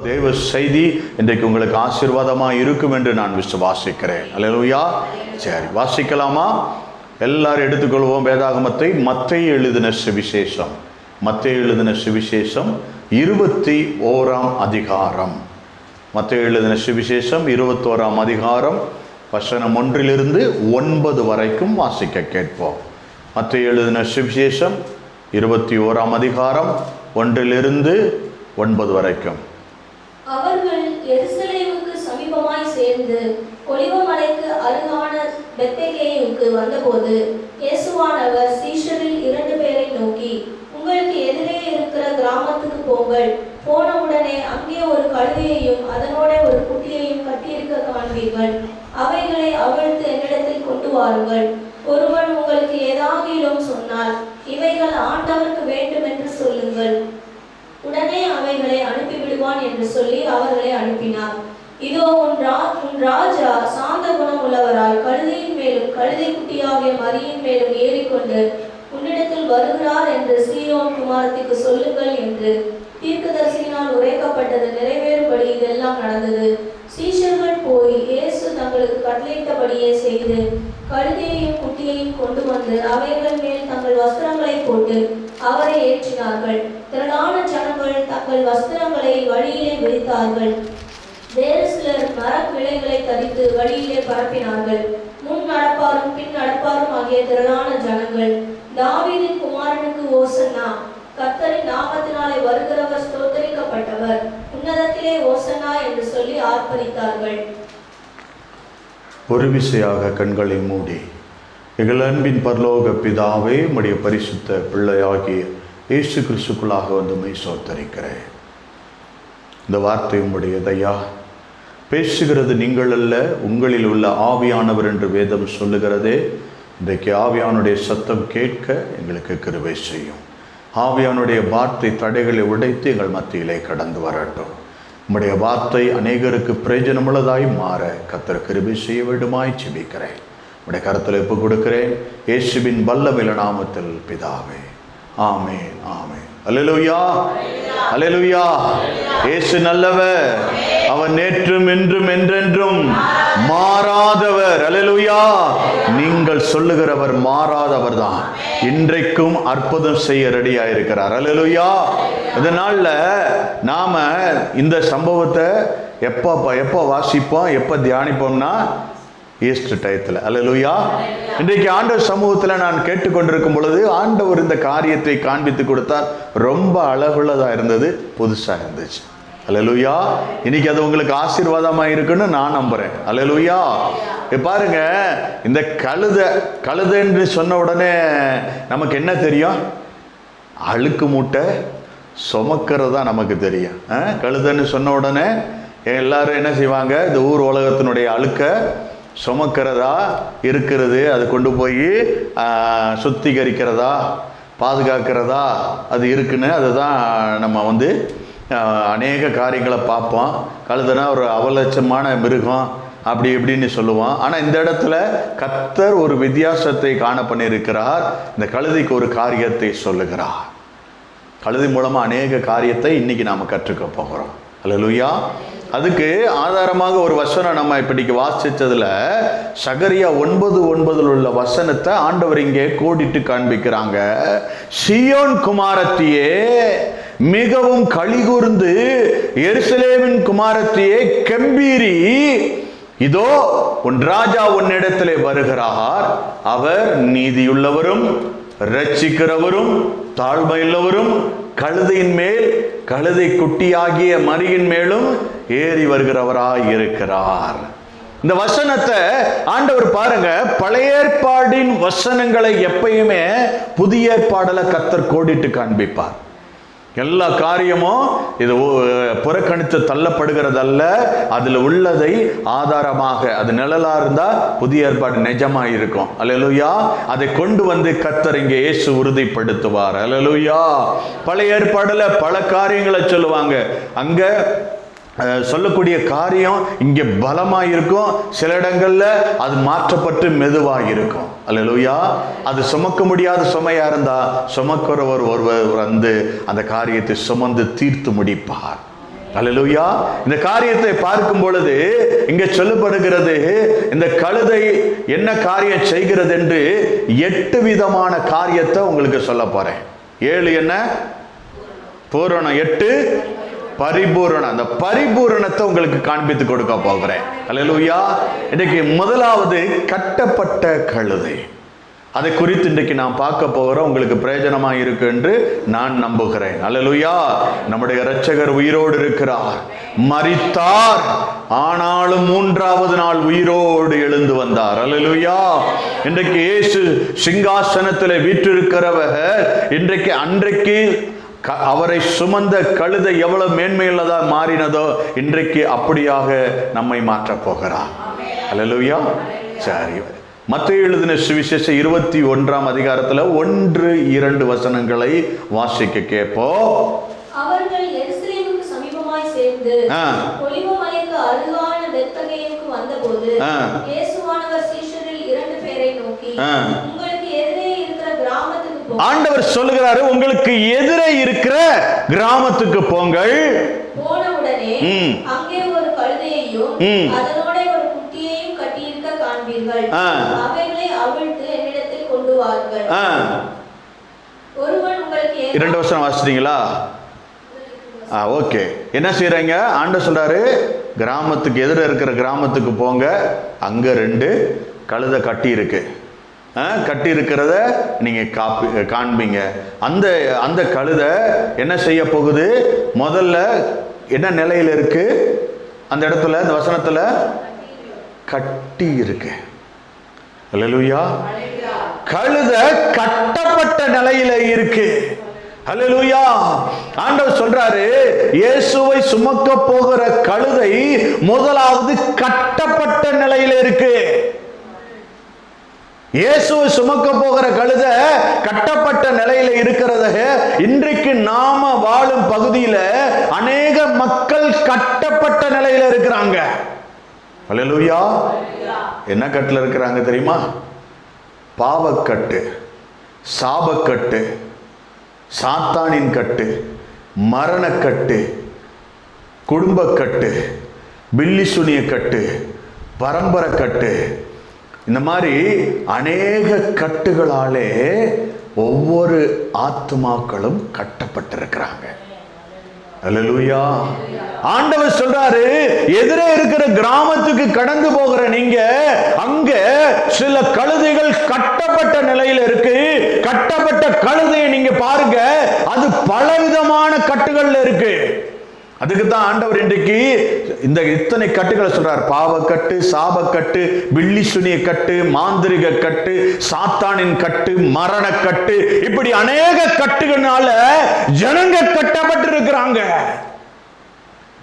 தேவ செய்தி இன்றைக்கு உங்களுக்கு ஆசீர்வாதமாக இருக்கும் என்று நான் விசுவாசிக்கிறேன். அல்லேலூயா. சரி, வாசிக்கலாமா? எல்லாரும் எடுத்துக்கொள்வோம் வேதாகமத்தை. மத்தேயு எழுதின சுவிசேஷம், மத்தேயு எழுதின சுவிசேஷம் 21ஆம் அதிகாரம். மத்தேயு எழுதின சுவிசேஷம் 21ஆம் அதிகாரம் வசனம் 1 to 9 வரைக்கும் வாசிக்க கேட்போம். மத்தேயு எழுதின சுவிசேஷம் 21ஆம் அதிகாரம் 1 to 9 வரைக்கும். அவர்கள் எருசலேமுக்கு சமீபமாய் சேர்ந்து ஒலிவமலைக்கு அருகான பெத்லகேமுக்கு வந்தபோது இயேசுவானவர் சீஷரில் 2 பேரை நோக்கி, உங்களுக்கு எதிரே இருக்கிற கிராமத்துக்கு போங்கள். போனவுடனே அங்கே ஒரு கழுதையையும் அதனோட ஒரு குட்டியையும் கட்டியிருக்க காண்பீர்கள். அவைகளை அவிழ்த்து என்னிடத்தில் கொண்டு வாருங்கள். ஒருவன் உங்களுக்கு ஏதாகிலும் சொன்னால், இவைகள் ஆண்டவருக்கு வேண்டும் என்று சொல்லுங்கள், உடனே அவைகளை அனுப்பிவிடுவான் என்று சொல்லி அவர்களை அனுப்பினார். இதோ உன் ராஜா சாந்த குணம் உள்ளவராய் கழுதையின் மேலும் கழுதை குட்டியாகிய மரியின் மேலும் ஏறிக்கொண்டு உன்னிடத்தில் வருகிறார் என்று சீயோன் குமாரத்திற்கு சொல்லுங்கள் என்று தீர்க்கதரிசியினால் உரைக்கப்பட்டது நிறைவேறும்படி இதெல்லாம் நடந்தது. சீஷர்கள் போய் இயேசு தங்களுக்கு கட்டளையிட்டபடியே செய்து கழுதையையும் குட்டியையும் கொண்டு வந்து அவைகள் மேல் தங்கள் வஸ்திரங்களை போட்டு அவரை ஏற்றினார்கள். திரளான ஜனங்கள் தங்கள் வஸ்திரங்களை வழியிலே விரித்தார்கள். வேறு சிலர் மரக்கிளைகளை தரித்து வழியிலே பரப்பினார்கள். முன் நடப்பாரும் பின் நடப்பாரும் ஆகிய திரளான ஜனங்கள், தாவீதின் குமாரனுக்கு ஓசன்னா, கர்த்தரின் நாமத்தினாலே வருகிறவர் ஸ்தோத்தரிக்கப்பட்டவர், உன்னதத்திலே ஓசன்னா என்று சொல்லி ஆர்ப்பரித்தார்கள். ஒரு விசையாக கண்களை மூடி, எங்கள் அன்பின் பரலோக பிதாவே, உம்முடைய பரிசுத்த பிள்ளையாகிய இயேசு கிறிஸ்துக்குள்ளாக வந்து உம்மை ஸ்தோத்தரிக்கிறேன். இந்த வார்த்தை உம்முடையதையா, பேசுகிறது நீங்கள் அல்ல, உங்களில் உள்ள ஆவியானவர் என்று வேதம் சொல்லுகிறதே. இன்றைக்கு ஆவியானுடைய சத்தம் கேட்க எங்களுக்கு கிருபை செய்யும். ஆவியானுடைய வார்த்தை தடைகளை உடைத்து எங்கள் மத்தியிலே கடந்து வரட்டும். உம்முடைய வார்த்தை அநேகருக்கு பிரயோஜனமுள்ளதாய் மாற கர்த்தர் கிருபை செய்ய வேண்டுமாய் ஜெபிக்கிறேன். உம்முடைய கரத்தில் ஒப்புக் கொடுக்கிறேன், இயேசுவின் வல்லமையுள்ள நாமத்தில் பிதாவே, ஆமென், ஆமென். அல்லேலூயா, அல்லேலூயா. இயேசு நல்லவர், அவர் நேற்றும் இன்றும் என்றென்றும் மாறாதவர். அல்லேலூயா. நீங்கள் சொல்லுகிறவர் மாறாதவர் தான், இன்றைக்கும் அற்புதம் செய்ய ரெடியா இருக்கிறார். அல்லேலூயா. இதனால நாம இந்த சம்பவத்தை எப்போ வாசிப்போம், எப்போ தியானிப்போம்னா ஈஸ்டர் டயத்தில். அல்லேலூயா. இன்றைக்கு ஆண்டவர் சமூகத்தில் நான் கேட்டுக்கொண்டிருக்கும் பொழுது ஆண்டவர் இந்த காரியத்தை காண்பித்து கொடுத்தார். ரொம்ப அழகுள்ளதாக இருந்தது, புதுசாக இருந்துச்சு. அல்லேலூயா. இன்னைக்கு அது உங்களுக்கு ஆசீர்வாதமாக இருக்குன்னு நான் நம்புறேன். அல்லேலூயா. பாருங்க, இந்த கழுதைன்னு சொன்ன உடனே நமக்கு என்ன தெரியும்? அழுக்கு மூட்டை சுமக்கிறது தான் நமக்கு தெரியும். கழுதைன்னு சொன்ன உடனே எல்லாரும் என்ன செய்வாங்க? இந்த ஊர் உலகத்தினுடைய அழுக்க சுமக்கிறதா இருக்கிறது, அது கொண்டு போய் சுத்திகரிக்கிறதா பாதுகாக்கிறதா அது இருக்குன்னு அதுதான் நம்ம வந்து அநேக காரியங்களை பார்ப்போம். கழுதைனா ஒரு அவலட்சமான மிருகம் அப்படி இப்படின்னு சொல்லுவோம். ஆனால் இந்த இடத்துல கர்த்தர் ஒரு வித்தியாசத்தை காண பண்ணியிருக்கிறார். இந்த கழுதைக்கு ஒரு காரியத்தை சொல்லுகிறார். கழுதை மூலமாக அநேக காரியத்தை இன்னைக்கு நாம் கற்றுக்க போகிறோம். அல்லேலூயா. அதுக்கு ஆதாரமாக ஒரு வசனம் நம்ம இப்படிக்கு வாசித்ததுல சகரியா 9:9 உள்ள வசனத்தை ஆண்டவர் இங்கே கோடிட்டு காண்பிக்கிறாங்க. சீயோன் குமாரத்தியே மிகவும் களிகூர்ந்து, எருசலேமின் குமாரத்தியே கம்பீரி, இதோ உன் ராஜா உன்னிடத்திலே வருகிறார், அவர் நீதியுள்ளவரும் இரட்சிக்கிறவரும் தாழ்மையுள்ளவரும், கழுதையின் மேல் கழுதை குட்டியாகிய மரியின் மேலும் ஏறி வருகிறவராய் இருக்கிறார். இந்த வசனத்தை ஆண்டவர் பாருங்க, பழைய ஏற்பாடின் வசனங்களை எப்பயுமே புதிய ஏற்பாடுல கர்த்தர் கோடிட்டு காண்பிப்பார். எல்லா காரியமும் இது புறக்கணித்து தள்ளப்படுகிறதல்ல, அதில் உள்ளதை ஆதாரமாக, அது நிழலா இருந்தா புதிய ஏற்பாடு நிஜமா இருக்கும். அல்லேலூயா. அதை கொண்டு வந்து கர்த்தர் இங்கே இயேசு உறுதிப்படுத்துவார். அல்லேலூயா. பழைய ஏற்பாடுல பல காரியங்களை சொல்லுவாங்க, அங்க சொல்லக்கூடிய காரியம் இங்கே பலமாக இருக்கும், சில இடங்கள்ல அது மாற்றப்பட்டு மெதுவாக இருக்கும். அல்லேலூயா. அது சுமக்க முடியாத சுமையா இருந்தா சுமக்கிறவர் ஒருவர் வந்து அந்த காரியத்தை சுமந்து தீர்த்து முடிப்பார். அல்லேலூயா. இந்த காரியத்தை பார்க்கும் பொழுது இங்க சொல்லப்படுகிறது, இந்த கழுதை என்ன காரியம் செய்கிறது என்று 8 விதமான காரியத்தை உங்களுக்கு சொல்ல போறேன். 7 என்ன பூரணம், 8 பரிபூரணம். அந்த பரிபூரணத்தை உங்களுக்கு காண்பித்து கொடுக்க போகிறேன். அல்லேலூயா. இன்னைக்கு முதலாவது கட்டப்பட்ட கழுதை. அதை குறித்து இன்றைக்கு நான் பார்க்க போகிறோம். உங்களுக்கு பிரயோஜனமாக இருக்கு என்று நான் நம்புகிறேன். அல்லேலூயா. நம்முடைய இரட்சகர் உயிரோடு இருக்கிறார், மரித்தார், ஆனாலும் 3வது நாள் உயிரோடு எழுந்து வந்தார். அல்லேலூயா. இன்றைக்கு இயேசு சிங்காசனத்தில் வீற்றிருக்கிறவர் இன்றைக்கு அன்றைக்கு அவரை சுமந்த கழுதை எவ்வளவு மேன்மையுள்ளதா மாறினதோ இன்றைக்கு அப்படியாக நம்மை மாற்றப் போகிறார். அல்லேலூயா. சரி, மத்தேயு எழுதின சுவிசேஷம் 21ஆம் அதிகாரத்தில் 1-2 வசனங்களை வாசிக்க கேட்போம். அவர்கள் எருசலேமுக்கு சமீபமாய் சேர்ந்து ஒலிவமலைக்கு அருகான பெத்பகேயுக்கு வந்தபோது இயேசுவானவர் சீஷரில் 2 பேரை நோக்கி, உங்களுக்கு எதிரே இருக்கிற கிராமத்துக்கு போங்கள். ஆண்டவர் சொல்லுகிறாரு, உங்களுக்கு எதிரே இருக்கிற கிராமத்துக்கு போங்கள். போனவுடனே அங்கே ஒரு கழுதையையும் அதனோட ஒரு குட்டியையும் கட்டியிருக்க காண்பீர்கள். அவைகளை அவிழ்த்து என்னிடத்தில் கொண்டு வாருங்கள். ஒருவன் உங்களுக்கு 2 வசனம் வாசிட்டீங்களா? ஓகே. என்ன செய்யறீங்க? ஆண்டவர் சொல்றாரு, கிராமத்துக்கு எதிர இருக்கிற கிராமத்துக்கு போங்க. அங்க 2 கழுதை கட்டி இருக்கு. கட்டி இருக்கிறத நீங்க காண்பீங்க. அந்த அந்த கழுதை என்ன செய்ய போகுது? முதல்ல என்ன நிலையில இருக்கு? அந்த இடத்துல, அந்த வசனத்துல கட்டி இருக்கு. அல்லேலூயா. கழுதை கட்டப்பட்ட நிலையில இருக்கு. அல்லேலூயா. ஆண்டவர் சொல்றாரு, இயேசுவை சுமக்க போகிற கழுதை முதலாவது கட்டப்பட்ட நிலையில இருக்கு. இயேசுவை சுமக்க போகிற கழுதை கட்டப்பட்ட நிலையில இருக்கிறத இன்றைக்கு நாம வாழும் பகுதியில அநேக மக்கள் கட்டப்பட்ட நிலையில இருக்கிறாங்க. அல்லேலூயா. என்ன கட்டுல இருக்கிறாங்க தெரியுமா? பாவக்கட்டு, சாபக்கட்டு, சாத்தானின் கட்டு, மரணக்கட்டு, குடும்பக்கட்டு, பில்லி சுனிய கட்டு, பரம்பரை கட்டு, இந்த மாதிரி அநேக கட்டுகளாலே ஒவ்வொரு ஆத்துமாக்களும் கட்டப்பட்டிருக்கிறாங்க. அல்லேலூயா. ஆண்டவர் சொல்றாரு, எதிரே இருக்கிற கிராமத்துக்கு கடந்து போகிற நீங்க, அங்க சில கழுதைகள் கட்டப்பட்ட நிலையில இருக்கு. கட்டப்பட்ட கழுதையை நீங்க பாருங்க, அது பலவிதமான கட்டுகள்ல இருக்கு. அதுக்கு தான் ஆண்டவர் இன்றைக்கு இந்த இத்தனை கட்டுகளை சொல்றார். பாவக்கட்டு, சாபக்கட்டு, பில்லி சுனிய கட்டு, மாந்திரிக கட்டு, சாத்தானின் கட்டு, மரணக்கட்டு, இப்படி அநேக கட்டுகளால ஜனங்க கட்டப்பட்டு இருக்கிறாங்க.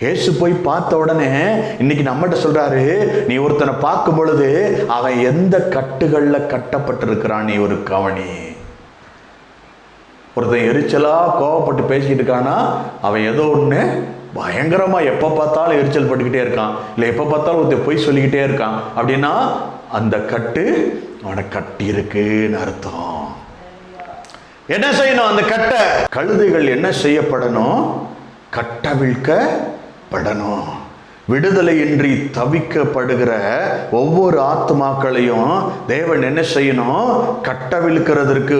இயேசு போய் பார்த்த உடனே இன்னைக்கு நம்மகிட்ட சொல்றாரு, நீ ஒருத்தனை பார்க்கும் பொழுது அவன் எந்த கட்டுகள்ல கட்டப்பட்டிருக்கிறான் நீ ஒரு கவனி. ஒருத்தன் எரிச்சலா கோவப்பட்டு பேசிக்கிட்டு இருக்கானா, அவன் ஏதோ ஒன்று பயங்கரமா எப்ப பார்த்தாலும் எரிச்சல் பட்டுக்கிட்டே இருக்கான், இல்லை எப்ப பார்த்தாலும் ஒருத்தர் பொய் சொல்லிக்கிட்டே இருக்கான் அப்படின்னா அந்த கட்டு அவனை கட்டி இருக்குன்னு அர்த்தம். என்ன செய்யணும்? அந்த கட்டை கழுதைகள் என்ன செய்யப்படணும்? கட்டவிழ்க்கப்படணும். விடுதலையின்றி தவிக்கப்படுகிற ஒவ்வொரு ஆத்துமாக்களையும் தேவன் என்ன செய்யணும்? கட்டவிழ்க்கிறதற்கு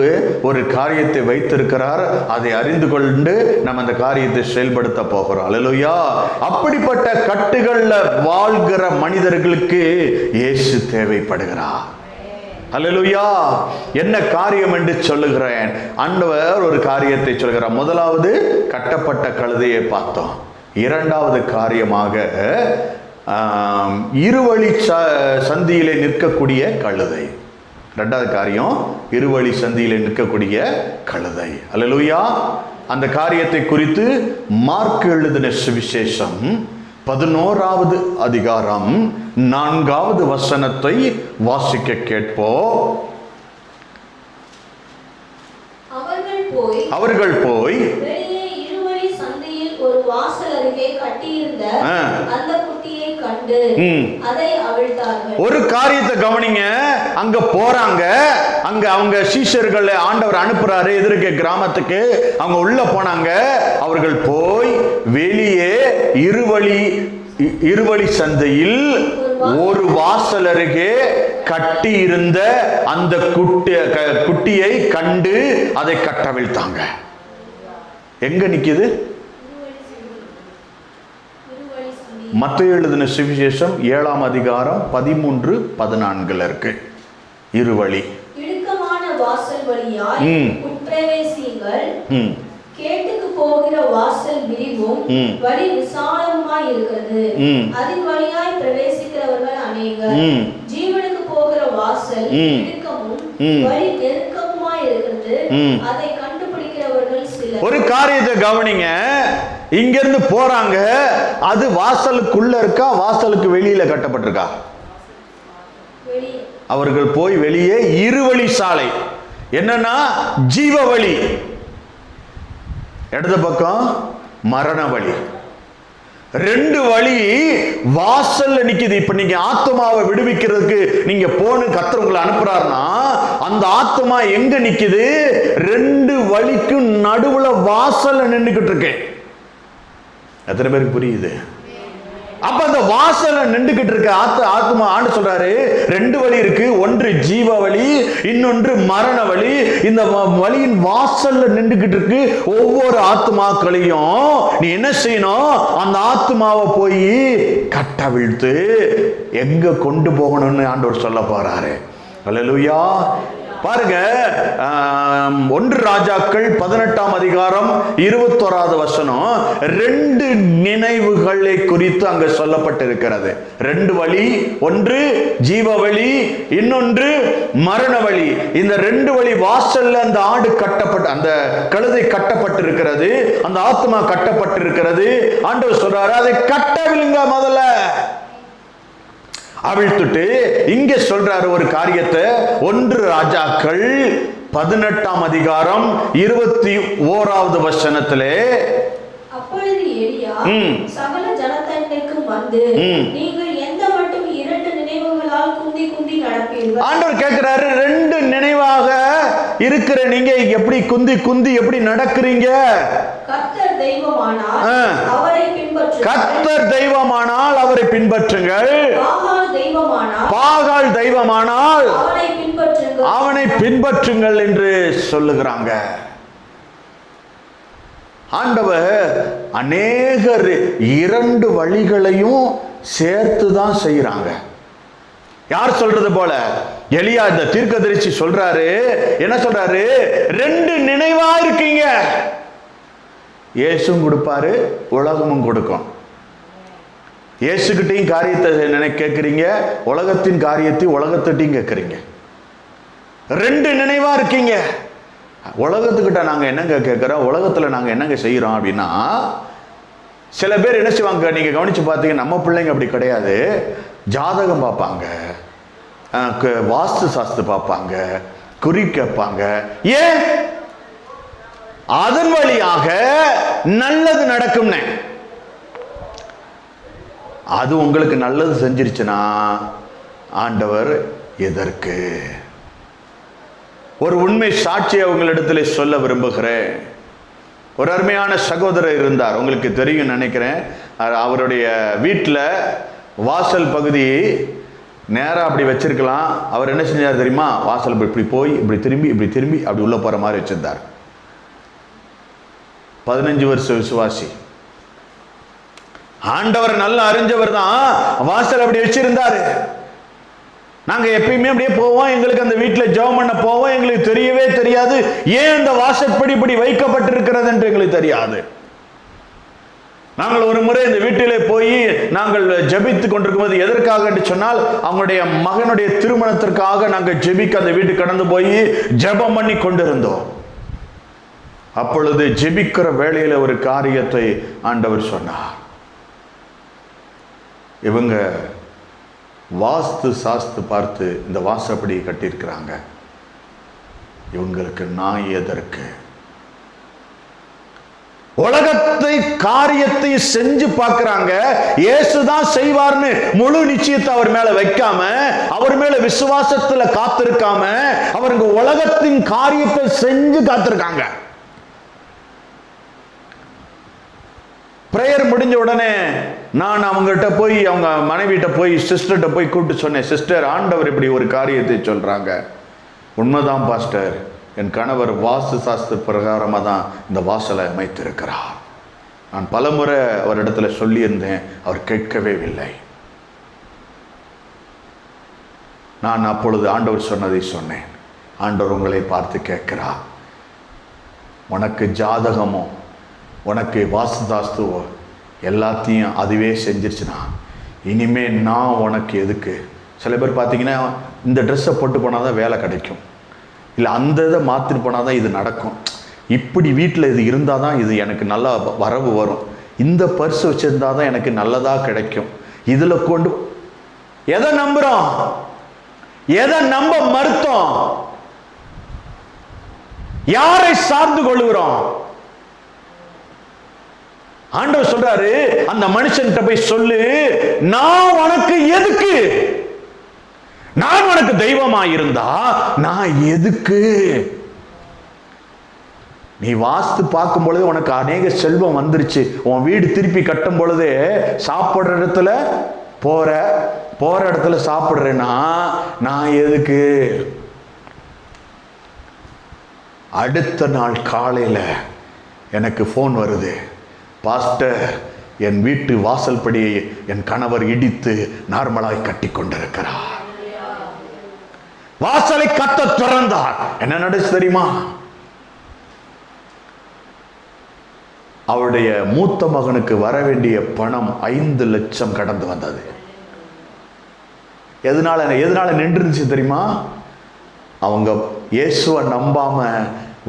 ஒரு காரியத்தை வைத்திருக்கிறார். அதை அறிந்து கொண்டு நம்ம அந்த காரியத்தை செயல்படுத்த போகிறோம். அல்லேலூயா. அப்படிப்பட்ட கட்டுகள்ல வாழ்கிற மனிதர்களுக்கு இயேசு தேவைப்படுகிறார். அல்லேலூயா. என்ன காரியம் என்று சொல்லுகிறேன். ஆண்டவர் ஒரு காரியத்தை சொல்கிறார். முதலாவது கட்டப்பட்ட கழுதையை பார்த்தோம். இரண்டாவது காரியமாக இருவழி சந்தியிலே நிற்கக்கூடிய கழுதை. இரண்டாவது காரியம் இருவழி சந்தியிலே நிற்கக்கூடிய கழுதை. அல்லேலூயா. அந்த காரியத்தை குறித்து மார்க் எழுதின சுவிசேஷம் 11வது அதிகாரம் 4வது வசனத்தை வாசிக்க கேட்போம். அவர்கள் போய் ஒரு வாசல் அருகே கட்டியிருந்த அந்த குட்டியை கண்டு அதை அவிழ்த்தார்கள். ஒரு காரியத்தை கவனிங்க. அங்க போறாங்க. அங்க அவங்க சீஷர்களை ஆண்டவர் அனுப்புறாரு எதிர்க்க கிராமத்துக்கு. அவங்க உள்ள போனாங்க. அவர்கள் போய் வெளியே இருவழி சந்தையில் ஒரு வாசல் அருகே கட்டி இருந்த அந்த குட்டியை கண்டு அதை கட்டவிழ்த்தாங்க. எங்க நிக்குது? மத்தேயு எழுதின சுவிசேஷம் 7ஆம் அதிகாரம் 13-14 இருக்கு. இருவழி இடுக்கமான வாசல் வழியாய் உட்பிரவேசியுங்கள். கேட்டுக்கு போகிற வாசல் விரிவும் வழி விசாலமாய் இருக்கிறது. அதன் வழியாய் பிரவேசிக்கிறவர்கள் அநேகர். ஜீவனுக்கு போகிற வாசல் இடுக்கமும் வழி நெருக்கமுமாய் இருக்கிறது. அதை கண்டுபிடிக்கிறவர்கள் சிலர். ஒரு காரியத்தை கவனிங்க. இங்க இருந்து போறாங்க. அது வாசலுக்குள்ள இருக்கா, வாசலுக்கு வெளியில கட்டப்பட்டிருக்கா? அவர்கள் போய் வெளியே இருவழி சாலை, என்னன்னா ஜீவ வழி, இடது பக்கம் மரண வழி, ரெண்டு வழி வாசல்ல நிக்குது. இப்ப நீங்க ஆத்மாவை விடுவிக்கிறதுக்கு நீங்க போன்னு கர்த்தர் உங்களை அனுப்புறாருன்னா அந்த ஆத்மா எங்க நிக்குது? ரெண்டு வழிக்கு நடுவுல வாசல்ல நின்றுகிட்டு இருக்கு. எத்தனை பேருக்கு புரியுது? அப்ப அந்த வாசல்ல நின்றுகிட்டு இருக்க ஆத்மா ஆண்டு சொல்றாரு, ரெண்டு வழி இருக்கு. ஒன்று ஜீவ வழி, இன்னொன்று மரண வழி. இந்த வழியின் வாசல்ல நின்றுகிட்டு இருக்கு. ஒவ்வொரு ஆத்மாக்களையும் நீ என்ன செய்யணும்? அந்த ஆத்மாவை போய் கட்டவிழ்த்து எங்க கொண்டு போகணும்னு ஆண்டவர் சொல்ல போறாரு. அல்லேலூயா. பாருங்க, 1 ராஜாக்கள் 18ஆம் அதிகாரம் 21வது வசனம் ரெண்டு நினைவுகளை குறித்து அங்க சொல்லப்பட்டிருக்கிறது. ரெண்டு வழி, ஒன்று ஜீவ வழி, இன்னொன்று மரண வழி. இந்த ரெண்டு வழி வாசல்ல அந்த ஆடு கட்டப்பட்டு, அந்த கழுதை கட்டப்பட்டிருக்கிறது, அந்த ஆத்மா கட்டப்பட்டிருக்கிறது. ஆண்டவர் சொல்றாரு, அதை கட்டவில்லைங்க, முதல்ல அவிழ்த்துட்டு இங்க சொல்றாரு ஒரு காரியத்தை. 1 ராஜாக்கள் 18ஆம் அதிகாரம் 21வது வசனத்திலே, அப்பொழுது எலியா சகல ஜனத்தண்டைக்கும் வந்து, நீங்கள் எந்த மட்டும் 2 நினைவுகளால் குந்தி குந்தி நடப்பீர்கள்? ஆண்டவர் கேட்கிறாரு, 2 நினைவாக இருக்கிற நீங்க எப்படி குந்தி குந்தி எப்படி நடக்கிறீங்க? கர்த்தர் தெய்வமானால் அவரை பின்பற்றுங்கள். கர்த்தர் தெய்வமானால் அவரை பின்பற்றுங்கள். பாகால் தெய்வமானால் அவனை பின்பற்றுங்கள் என்று சொல்லுகிறாங்க. ஆண்டவர் அநேகர் 2 வழிகளையும் சேர்த்து தான் செய்யறாங்க. யார் சொல்றது போல? எலியா இந்த தீர்க்கதரிசி சொல்றாரு. என்ன சொல்றாரு? 2 நினைவா இருக்கீங்க. இயேசுவும் கொடுப்பாரு, உலகமும் கொடுக்கும். இயேசுகிட்டையும் காரியத்தை கேட்குறீங்க, உலகத்தின் காரியத்தை உலகத்திட்டையும் கேட்குறீங்க. 2 நினைவா இருக்கீங்க. உலகத்துக்கிட்ட நாங்கள் என்னங்க கேட்குறோம், உலகத்தில் நாங்கள் என்னங்க செய்கிறோம் அப்படின்னா, சில பேர் என்ன செய்வாங்க, நீங்கள் கவனித்து பார்த்தீங்க, நம்ம பிள்ளைங்க அப்படி கிடையாது. ஜாதகம் பார்ப்பாங்க, வாஸ்து சாஸ்திரம் பார்ப்பாங்க, குறி கேட்பாங்க. ஏன்? அதன் வழியாக நல்லது நடக்கும்னு. அது உங்களுக்கு நல்லது செஞ்சிருச்சுன்னா ஆண்டவர் எதற்கு? ஒரு உண்மை சாட்சியை உங்களிடத்தில் சொல்ல விரும்புகிறேன். ஒரு அருமையான சகோதரர் இருந்தார், உங்களுக்கு தெரியும் நினைக்கிறேன். அவருடைய வீட்டில் வாசல் பகுதி நேராக அப்படி வச்சிருக்கலாம். அவர் என்ன செஞ்சார் தெரியுமா? வாசல் இப்படி போய் இப்படி திரும்பி அப்படி உள்ள போகிற மாதிரி வச்சிருந்தார். 15 வருஷ விசுவாசி, ஆண்டவர் நல்லா அறிஞ்சவர் தான். வாசல் அப்படி வச்சிருந்தாரு. நாங்க எப்பயுமே அப்படியே போவோம், எங்களுக்கு அந்த வீட்டில் ஜெபம் பண்ண போவோம், எங்களுக்கு தெரியவே தெரியாது ஏன் அந்த வாசற்படி இப்படி வைக்கப்பட்டிருக்கிறது என்று எங்களுக்கு தெரியாது. நாங்கள் ஒரு முறை இந்த வீட்டிலே போய் நாங்கள் ஜெபித்துக் கொண்டிருக்கும் போது, எதற்காக என்று சொன்னால் அவங்களுடைய மகனுடைய திருமணத்திற்காக நாங்கள் ஜெபிக்க அந்த வீட்டுக்கு கடந்து போய் ஜெபம் பண்ணி கொண்டிருந்தோம். அப்பொழுது ஜெபிக்கிற வேளையில ஒரு காரியத்தை ஆண்டவர் சொன்னார். இவங்க வாஸ்து சாஸ்து பார்த்து இந்த வாசப்படி கட்டியிருக்கிறாங்க, இவங்களுக்கு நான் எதற்கு? உலகத்தை உலகத்தை காரியத்தை செஞ்சு பார்க்கறாங்க. இயேசுதான் செய்வார்னு முழு நிச்சயத்தை அவர் மேல வைக்காம, அவர் மேல விசுவாசத்துல காத்திருக்காம, அவருக்கு உலகத்தின் காரியத்தை செஞ்சு காத்திருக்காங்க. பிரேயர் முடிஞ்ச உடனே நான் அவங்ககிட்ட போய், அவங்க மனைவிட்ட போய், சிஸ்டர்கிட்ட போய் கூப்பிட்டு சொன்னேன், சிஸ்டர், ஆண்டவர் இப்படி ஒரு காரியத்தை சொல்றாங்க. உண்மைதான் பாஸ்டர், என் கணவர் வாஸ்து சாஸ்திர பிரகாரமாக தான் இந்த வாசலை அமைத்திருக்கிறார். நான் பலமுறை அவரிடத்துல சொல்லியிருந்தேன், அவர் கேட்கவே இல்லை. நான் அப்பொழுது ஆண்டவர் சொன்னதை சொன்னேன். ஆண்டவர் உங்களை பார்த்து கேட்கிறார், உனக்கு ஜாதகமோ உனக்கு வாஸ்துதாஸ்துவோ எல்லாத்தையும் அதுவே செஞ்சிருச்சுன்னா இனிமே நான் உனக்கு எதுக்கு? சில பேர் பார்த்தீங்கன்னா இந்த ட்ரெஸ்ஸை போட்டு போனால் தான் வேலை கிடைக்கும், இல்லை அந்த இதை மாற்றிட்டு போனால் தான் இது நடக்கும், இப்படி வீட்டில் இது இருந்தால் தான் இது எனக்கு நல்லா வரவு வரும், இந்த பர்ஸ் வச்சுருந்தா தான் எனக்கு நல்லதாக கிடைக்கும், இதில் கொண்டு எதை நம்புகிறோம்? எதை நம்ப மறுத்தோம்? யாரை சார்ந்து கொள்ளுகிறோம்? ஆண்டவர் சொல்றாரு, அந்த மனுஷன்கிட்ட போய் சொல்லு, நான் உனக்கு எதுக்கு? நான் உனக்கு தெய்வமா இருந்தா நான் எதுக்கு? நீ வாஸ்து பார்க்கும் பொழுது உனக்கு அநேக செல்வம் வந்துருச்சு, உன் வீடு திருப்பி கட்டும் பொழுது சாப்பிடுற இடத்துல போற இடத்துல சாப்பிடுறேன்னா நான் எதுக்கு? அடுத்த நாள் காலையில எனக்கு போன் வருது, பாஸ்டர், என் வீட்டு வாசல் படியை என் கணவர் இடித்து நார்மலாய் கட்டி கொண்டிருக்கிறார். வாசலை கத்த திறந்தார். என்ன நடந்துச்சு தெரியுமா? அவருடைய மூத்த மகனுக்கு வர வேண்டிய பணம் 5 லட்சம் கடந்து வந்தது. எதனால நின்றுச்சு தெரியுமா? அவங்க இயேசுவை நம்பாம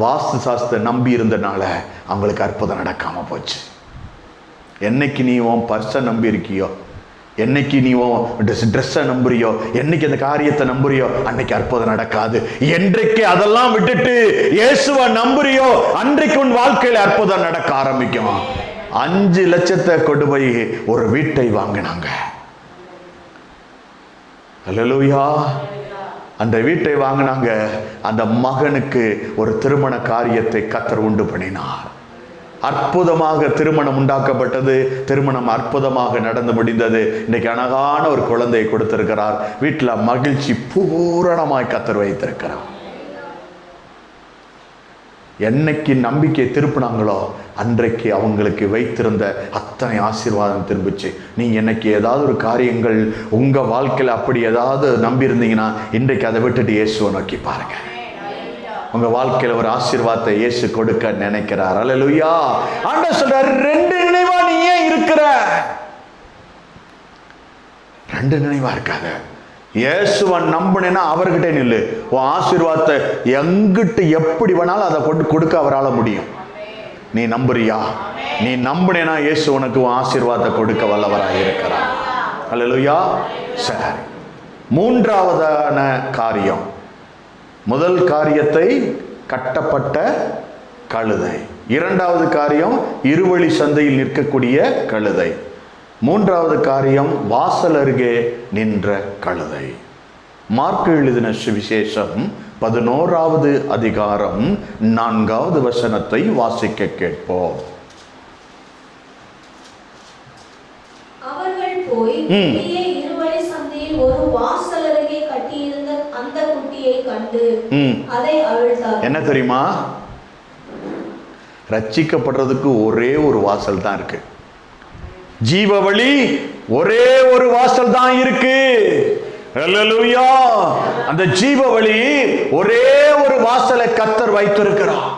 வாஸ்து சாஸ்திர நம்பி இருந்தனால அவங்களுக்கு அற்புதம் நடக்காம போச்சு. என்னைக்கு நீ உன் பர்ஸை நம்பி இருக்கியோ, என்னைக்கு நீ உன் ட்ரெஸ்ஸை நம்புறியோ, என்னைக்கு அந்த காரியத்தை நம்புறியோ, அன்னைக்கு அற்புதம் நடக்காது. என்றைக்கு அதெல்லாம் விட்டுட்டு இயேசுவை நம்புறியோ, அன்றைக்கு உன் வாழ்க்கையில அற்புதம் நடக்க ஆரம்பிக்கும். 5 லட்சத்தை கொண்டு போய் ஒரு வீட்டை வாங்கினாங்க. அல்லேலூயா. அந்த வீட்டை வாங்கினாங்க. அந்த மகனுக்கு ஒரு திருமண காரியத்தை கர்த்தர் உண்டு பண்ணினார். அற்புதமாக திருமணம் உண்டாக்கப்பட்டது. திருமணம் அற்புதமாக நடந்து முடிந்தது. இன்னைக்கு அழகான ஒரு குழந்தையை கொடுத்திருக்கிறார். வீட்டில் மகிழ்ச்சி பூரணமாய் கர்த்தர் வைத்திருக்கிறார். என்னைக்கு நம்பிக்கை திருப்பினாங்களோ அன்றைக்கு அவங்களுக்கு வைத்திருந்த அத்தனை ஆசீர்வாதம் திரும்பிச்சு. நீங்க என்னைக்கு ஏதாவது ஒரு காரியங்கள் உங்க வாழ்க்கையில் அப்படி ஏதாவது நம்பி இருந்தீங்கன்னா இன்றைக்கு அதை விட்டுட்டு இயேசுவை நோக்கி பாருங்க. உங்க வாழ்க்கையில ஒரு ஆசீர்வாதத்தை இயேசு கொடுக்க நினைக்கிறார். அல்லேலூயா. ஆண்டவர் சொல்றாரு, 2 நினைவா நீ ஏன் இருக்கிற? 2 நினைவா இருக்காத. இயேசுவை நம்பினா அவர்கிட்ட நில்லு. உன் ஆசீர்வாதத்தை எங்கிட்ட எப்படி வேணாலும் அதை கொண்டு கொடுக்க அவரால் முடியும். நீ நம்புறியா? நீ நம்பினா இயேசு உனக்கு உன் ஆசீர்வாதத்தை கொடுக்க வல்லவராக இருக்கிறார். அல்லேலூயா. சரி, 3ஆவதான காரியம். முதல் காரியத்தை கட்டப்பட்ட கழுதை. 2வது காரியம் இருவழி சந்தையில் நிற்கக்கூடிய கழுதை. 3வது காரியம் வாசல் அருகே நின்ற கழுதை. மார்க்கு எழுதின சுவிசேஷம் 11வது அதிகாரம் 4வது வசனத்தை வாசிக்க கேட்போம். அவர்கள் போய் இருவழி சந்தையில் ஒரு வாசல் அருகே கட்டியிருந்த அந்த குட்டியை கண்டு அதை அவிழ்த்தார். என்ன தெரியுமா? ரட்சிக்கப்படுறதுக்கு ஒரே ஒரு வாசல் தான் இருக்கு. ஜீவ வழி ஒரே ஒரு வாசல் தான் இருக்கு. அல்லேலூயா. அந்த ஜீவ வழி ஒரே ஒரு வாசலை கர்த்தர் வைத்திருக்கிறார்.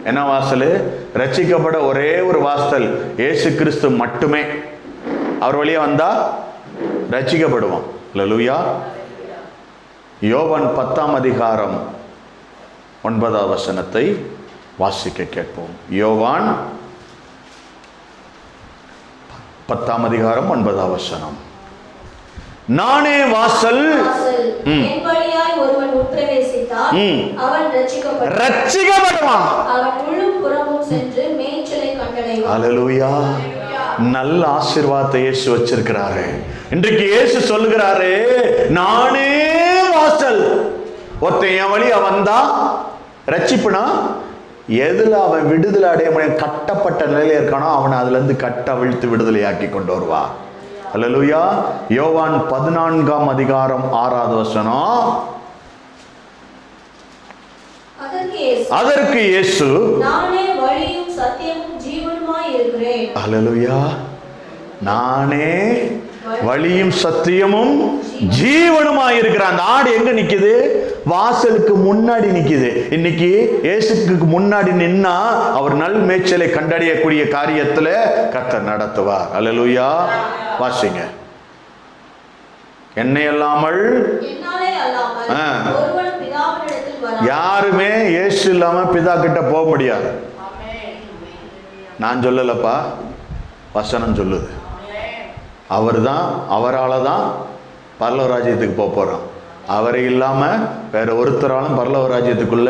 என்ன வாசல்? ரட்சிக்கப்பட ஒரே ஒரு வாசல் இயேசு கிறிஸ்து மட்டுமே. அவர் வழியா வந்தா ரட்சிக்கப்படுவோம். அல்லேலூயா. யோவான் 10ஆம் அதிகாரம் 9வது வசனத்தை வாசிக்க கேட்போம். யோவான் 10ஆம் அதிகாரம் 9வது வசனம். நானே வாசல், என் வழியாய் ஒருவன் உட்பிரவேசித்தால் அவன் ரட்சிக்கப்படுவான். அவன் உள்ளும் புறமும் சென்று மேய்ச்சலை கண்டடைவான். அல்லேலூயா. நல்ல ஆசீர்வாதத்தை இயேசு வச்சிருக்கிறாரு. இன்றைக்கு இயேசு சொல்லுகிறாரு, நானே வாசல். ஒருத்தன் என் வழியா வந்தா ரட்சிப்புனா எதுல அவன் விடுதலை அடைய முடியும், கட்டப்பட்ட நிலையில இருக்கானோ அவனை அதுல இருந்து கட்டவிழ்த்து விடுதலையாக்கி கொண்டு வருவா. அல்லேலூயா. யோவான் 14ஆம் அதிகாரம் 6வது வசனம். அதற்கு இயேசு, நானே வழியும் சத்தியமும் ஜீவனுமாய் இருக்கிறேன். அல்லேலூயா. நானே வழியும் சத்தியமும் ஜீவனுமாய் இருக்கிறான். அந்த ஆடு எங்க நிக்குது? வாசலுக்கு முன்னாடி நிக்குது. இன்னைக்கு இயேசுக்கு முன்னாடி நின்னா அவர் நல் மேய்ச்சலை கண்டறியக்கூடிய காரியத்துல கர்த்தர் நடத்துவார். அல்லேலூயா. வாசிங்க. என்னை அல்லாமல் யாருமே இயேசு இல்லாம பிதா கிட்ட போக முடியாது. நான் சொல்லலப்பா, வசனம் சொல்லுது. அவர் தான், அவரால் தான் பரலோக ராஜ்யத்துக்கு போக போகிறோம். அவரை இல்லாமல் வேற ஒருத்தராலும் பரலோக ராஜ்யத்துக்குள்ள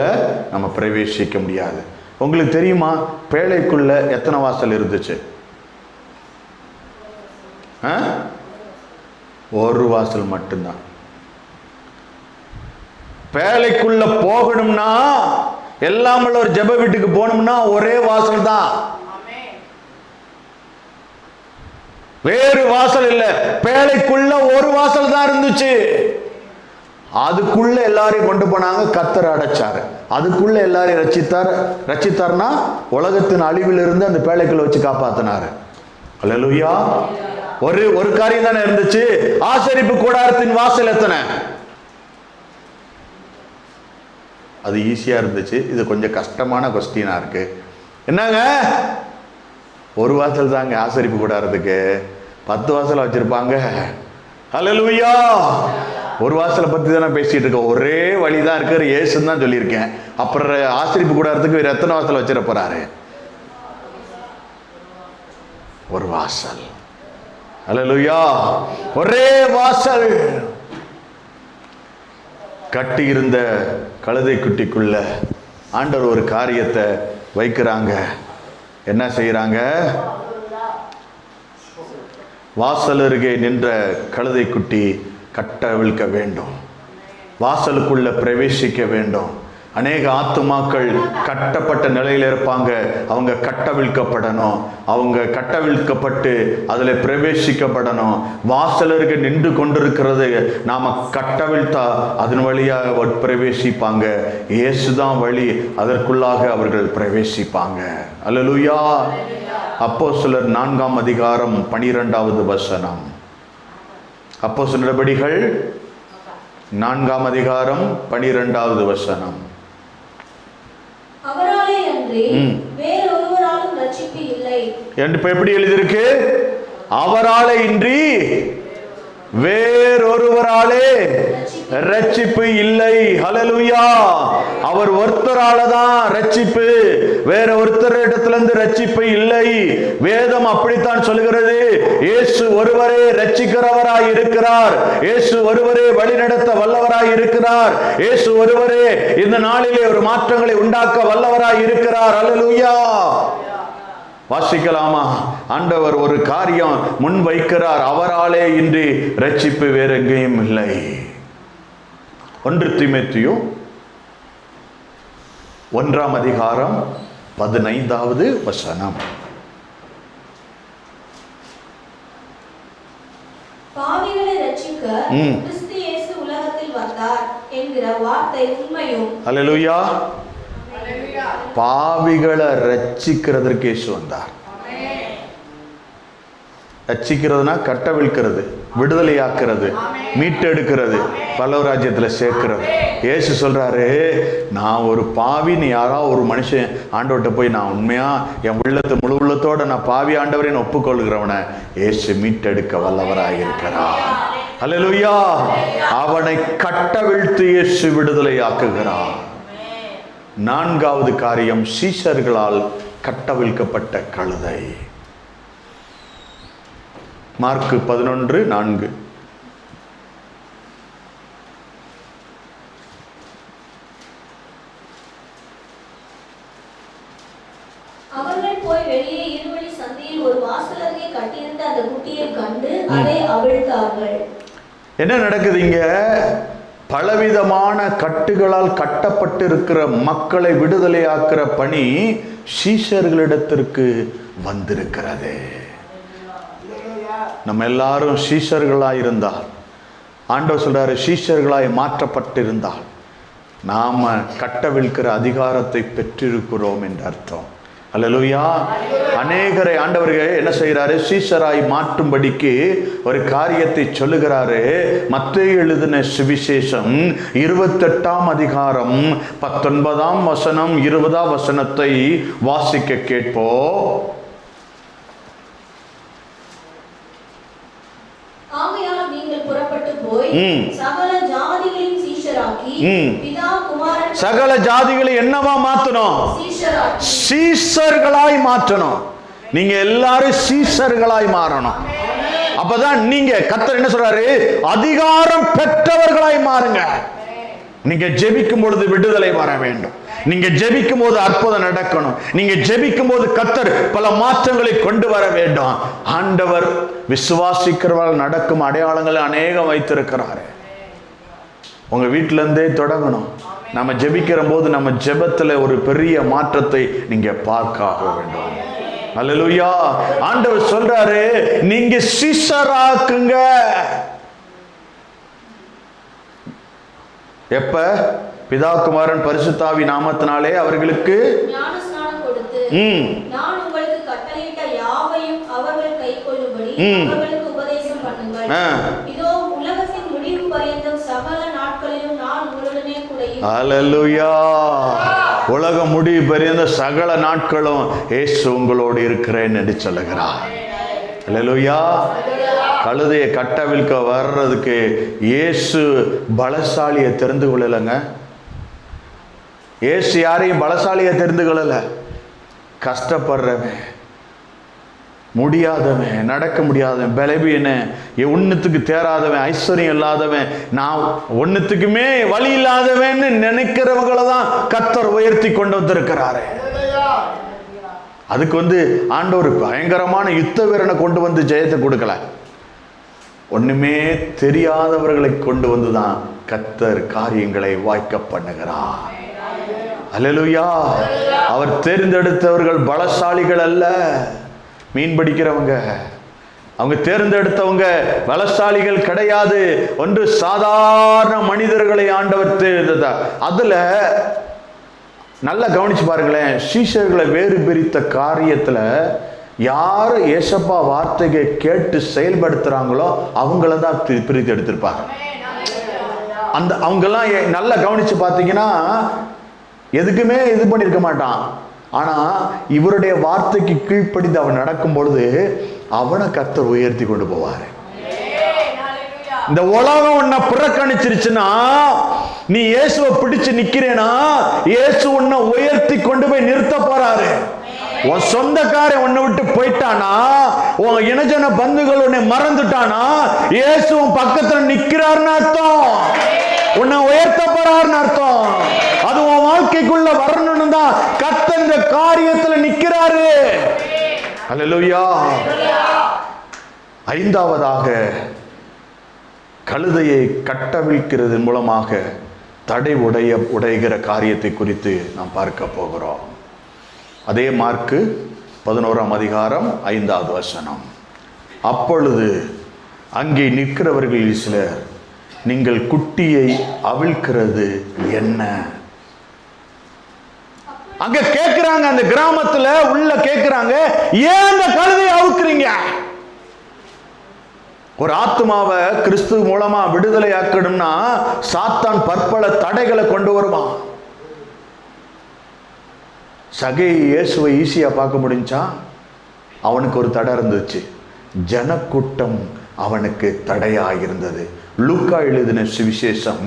நம்ம பிரவேசிக்க முடியாது. உங்களுக்கு தெரியுமா பேழைக்குள்ள எத்தனை வாசல் இருந்துச்சு? ஒரு வாசல் மட்டும்தான். பேழைக்குள்ள போகணும்னா, எல்லாம் ஒரு ஜெப வீட்டுக்கு போகணும்னா ஒரே வாசல் தான், வேறு வாசல் இல்ல. பேழைக்குள்ள ஒரு வாசல் தான் இருந்துச்சு. அதுக்குள்ள எல்லாரையும் கொண்டு போனாங்க, கர்த்தர் அடைச்சாரு. அதுக்குள்ள எல்லாரையும் ரட்சித்தார்னா உலகத்தின் அழிவில் இருந்து அந்த பேழைக்குள்ள வச்சு காப்பாத்தினாரு. அல்லேலூயா. ஒரு காரியம் தானே இருந்துச்சு. ஆசரிப்பு கூடாரத்தின் வாசல் எத்தனை? அது ஈஸியா இருந்துச்சு. இது கொஞ்சம் கஷ்டமான கொஸ்டினா இருக்கு. என்னங்க, ஒரு வாசல் தாங்க ஆசரிப்பு கூடாரத்துக்கு. 10 வாசல் வச்சிருப்பாங்க. அல்லேலூயா. ஒரு வாசலை பத்தி தானே பேசிட்டு இருக்கோம். ஒரே வழிதான் இருக்கிற இயேசுன்னு தான் சொல்லியிருக்கேன். அப்புறம் ஆசரிப்பு கூடாரத்துக்கு வேற எத்தனை வாசல் வச்சிட போறாரு? ஒரு வாசல். அல்லேலூயா. ஒரே வாசல். கட்டி இருந்த கழுதை குட்டிக்குள்ள ஆண்டவர் ஒரு காரியத்தை வைக்கிறாங்க. என்ன செய்யறாங்க? வாசல் அருகே நின்ற கழுதை குட்டி கட்டவிழ்க்க வேண்டும், வாசலுக்குள்ள பிரவேசிக்க வேண்டும். அநேக ஆத்துமாக்கள் கட்டப்பட்ட நிலையில இருப்பாங்க. அவங்க கட்டவிழ்க்கப்படணும். அவங்க கட்டவிழ்க்கப்பட்டு அதுல பிரவேசிக்கப்படணும். வாசலருக்கு நின்று கொண்டிருக்கிறது நாம கட்டவிழ்த்தா அதன் வழியா பிரவேசிப்பாங்க. இயேசுதான் வழி, அதற்குள்ளாக அவர்கள் பிரவேசிப்பாங்க. அல்லேலூயா. அப்போஸ்தலர் 4ஆம் அதிகாரம் 12வது வசனம். அப்போஸ்தலர் நடபடிகள் 4ஆம் அதிகாரம் 12வது வசனம். அவராலே அன்றி வேறொருவராலும் ரட்சிப்பு இல்லை. இப்ப எப்படி எழுதியிருக்கு? அவராலே இன்றி வேறொருவராலே ரட்சிப்பு இல்லை. ஹல்லேலூயா. அவர் ஒருத்தரால தான் ரட்சிப்பு, வேற ஒருத்தர் இடத்துல இருந்து ரட்சிப்பு இல்லை. வேதம் அப்படித்தான் சொல்கிறது. இயேசு ஒருவரே ரட்சிக்கிறவராய் இருக்கிறார். இயேசு ஒருவரே வழிநடத்த வல்லவராய் இருக்கிறார். இயேசு ஒருவரே இந்த நாளிலே ஒரு மாற்றங்களை உண்டாக்க வல்லவராய் இருக்கிறார். ஹல்லேலூயா. வாசிக்கலாமா? ஆண்டவர் ஒரு காரியம் முன் வைக்கிறார். அவராலே இன்றி ரட்சிப்பு வேற எங்கேயும் இல்லை. 1 தீமோத்தேயு 1ஆம் அதிகாரம் 15வது வசனம். பாவிகளை ரட்சிக்க கிறிஸ்து இயேசு உலகத்தில் வந்தார் என்கிற வார்த்தை உண்மையும். அல்லேலூயா. பாவிகளை ரட்சிக்கிறதற்கு இயேசு வந்தார். ரட்சிக்கிறதுனா கட்டவிழ்க்கிறது, விடுதலையாக்குறது, மீட்டெடுக்கிறது, பரலோக ராஜ்யத்துல சேர்க்கிறது. இயேசு சொல்றாரு, நான் ஒரு பாவின்னு யாராவது ஒரு மனுஷன் ஆண்டவர்கிட்ட போய் நான் உண்மையா என் உள்ளத்தை முழு உள்ளத்தோட நான் பாவி ஆண்டவரேன்னு ஒப்புக்கொள்கிறவனை இயேசு மீட்டெடுக்க வல்லவராய் இருக்கிறார். அல்லேலூயா. அவனை கட்டவிழ்த்து இயேசு விடுதலையாக்குகிறார். 4வது காரியம், சீஷர்களால் கட்டவிழ்க்கப்பட்ட கழுதை. மார்க் 11:4. அவர்கள் போய் வெளியே இருவழி அதை அவிழ்த்தார்கள். என்ன நடக்குது இங்க? பலவிதமான கட்டுகளால் கட்டப்பட்டு இருக்கிற மக்களை விடுதலையாக்குற பணி சீஷர்களிடத்திற்கு வந்திருக்கிறது. நம்ம எல்லாரும் சீஷர்களாய் இருந்தால், ஆண்டவர் சொல்றாரு, சீஷர்களாய் மாற்றப்பட்டிருந்தால் நாம கட்டவிழ்க்கிற அதிகாரத்தை பெற்றிருக்கிறோம் என்று அர்த்தம். அல்லேலூயா. அநேகரை ஆண்டவர்கள் என்ன செய்யறாரு? சீஷராய் மாற்றும்படிக்கு ஒரு காரியத்தை சொல்லுகிறாரு. மத்தேயு எழுதின சுவிசேஷம் 28ஆம் அதிகாரம் 19ஆம் வசனம் 20ஆம் வசனத்தை வாசிக்க கேட்போ. ஆகையால் நீங்கள் புறப்பட்டு போய் சகல ஜாதிகளையும் சீஷராக்கி பிதா குமாரன் சகல ஜாதிகளை என்னவா மாற்றணும்? சீஷர்களாய் மாற்றணும். நீங்க எல்லாரும் சீஷர்களாய் மாறணும். அப்பதான் நீங்க, கர்த்தர் என்ன சொல்றாரு? அதிகாரம் பெற்றவர்களாய் மாறுங்க. நீங்க ஜெபிக்கும் பொழுது விடுதலை வர வேண்டும். நீங்க ஜெபிக்கும் போது அற்புதம் நடக்கணும். நீங்க ஜெபிக்கும் போது கர்த்தர் பல மாற்றங்களை கொண்டு வர வேண்டும். ஆண்டவர் விசுவாசிக்கிறவர்கள் நடக்கும் அடையாளங்களை அநேகம் வைத்திருக்கிறாரு. உங்க வீட்டில இருந்தே தொடங்கணும். நம்ம ஜெபிக்கிற போது நம்ம ஜெபத்துல ஒரு பெரிய மாற்றத்தை நீங்க பார்க்க வேண்டும். அல்லேலூயா. ஆண்டவர் சொல்றாரு, நீங்க சீஷராக்குங்க. எப்ப? பிதா குமாரன் பரிசுத்தாவி நாமத்தினாலே அவர்களுக்கு ஞானஸ்நானம் கொடுத்து நான் உங்களுக்கு கட்டளையிட்ட யாவையும் அவர்கள் கைக்கொள்ளும்படி அவர்களுக்கு உபதேசம் பண்ணுங்கள். இதோ உலகத்தின் முடிவு பரியந்தம் சகல நாட்களிலும் நான் உங்களுடனே கூட இருக்கிறேன். அல்லேலூயா. உலகம் முடிவு பரியந்த சகல நாட்களும் இயேசு உங்களோடு இருக்கிறேன் என்று சொல்லுகிறார். அல்லேலூயா. கழுதையை கட்டவிழ்க்க வர்றதுக்கு இயேசு பலசாலியை தெரிந்து கொள்ளலைங்க. இயேசு யாரையும் பலசாலியை தெரிந்து கொள்ளல. கஷ்டப்படுறவன், முடியாதவன், நடக்க முடியாதவன், பலவீன, ஒன்னுத்துக்கு தேராதவன், ஐஸ்வர்யம் இல்லாதவன், நான் ஒன்னுத்துக்குமே வழி இல்லாதவன் நினைக்கிறவங்களை தான் கர்த்தர் உயர்த்தி கொண்டு வந்திருக்கிறாரு. அதுக்கு ஆண்டவர் பயங்கரமான யுத்த வீரனை கொண்டு வந்து ஜெயத்தை கொடுக்கல. ஒண்ணுமே தெரியாதவர்களை கொண்டு வந்துதான் கர்த்தர் காரியங்களை வாய்க்க பண்ணுகிறார். அல்லேலூயா. அவர் தேர்ந்தெடுத்தவர்கள் பலசாலிகள் அல்ல. மீன் பிடிக்கிறவங்க, அவங்க தேர்ந்தெடுத்தவங்க பலசாலிகள் கிடையாது. ஒன்று சாதாரண மனிதர்களை ஆண்டவர் தேர்ந்தெடுத்தார். அதுல நல்லா கவனிச்சு பாருங்களேன். சீஷர்களை வேறு பிரித்த காரியத்துல யார் ஏசப்பா வார்த்தையை கேட்டு செயல்படுத்துறாங்களோ அவங்கள தான் பிரித்து எடுத்திருப்பாங்க. அந்த அவங்கெல்லாம் நல்லா கவனிச்சு பார்த்தீங்கன்னா எதுக்குமே இது பண்ணியிருக்க மாட்டான். ஆனா இவருடைய வார்த்தைக்கு கீழ்ப்படிந்து அவன் நடக்கும் பொழுது அவனை கர்த்தர் உயர்த்தி கொண்டு போவாரு. இந்த உலகம் உன்னை புறக்கணிச்சிருச்சுன்னா, நீ இயேசுவை பிடிச்சு நிக்கிறேனா, இயேசு உன்னை உயர்த்தி கொண்டு போய் நிறுத்த போறாரு. உன் சொந்தக்காரன் உன்னை விட்டு போயிட்டானா, உன் இனஜன பந்துகள் உன்னை மறந்துட்டானா, இயேசு உன் பக்கத்துல நிக்கிறாருன்னு அர்த்தம். உன்னை உயர்த்த போறாருன்னு அர்த்தம். அது உன் வாழ்க்கைக்குள்ள வரணும்னு தான் கர்த்தர் இந்த காரியத்துல நிக்கிறாரு. அல்லேலூயா. ஐந்தாவதாக, கழுதையை கட்டவிழ்க்கிறது மூலமாக தடை உடைகிற காரியத்தை குறித்து நாம் பார்க்க போகிறோம். அதே மார்க்கு 11ஆம் அதிகாரம் 5வது வசனம். அப்பொழுது அங்கே நிற்கிறவர்களில் சிலர், நீங்கள் குட்டியை அவிழ்க்கிறது என்ன? அங்க கேட்கிறாங்க, அந்த கிராமத்துல உள்ள கேட்கிறாங்க, ஏன் இந்த கழுதையை அவுக்குறீங்க? ஒரு ஆத்மாவை கிறிஸ்து மூலமா விடுதலை ஆக்கணும்னா சாத்தான் பற்பல தடைகளை கொண்டு வருவான். சகை இயேசுவை ஈஸியா பார்க்க முடிஞ்சா, அவனுக்கு ஒரு தடை இருந்துச்சு. ஜனக்கூட்டம் அவனுக்கு தடையாயிருந்தது. லூக்கா எழுதின சுவிசேஷம்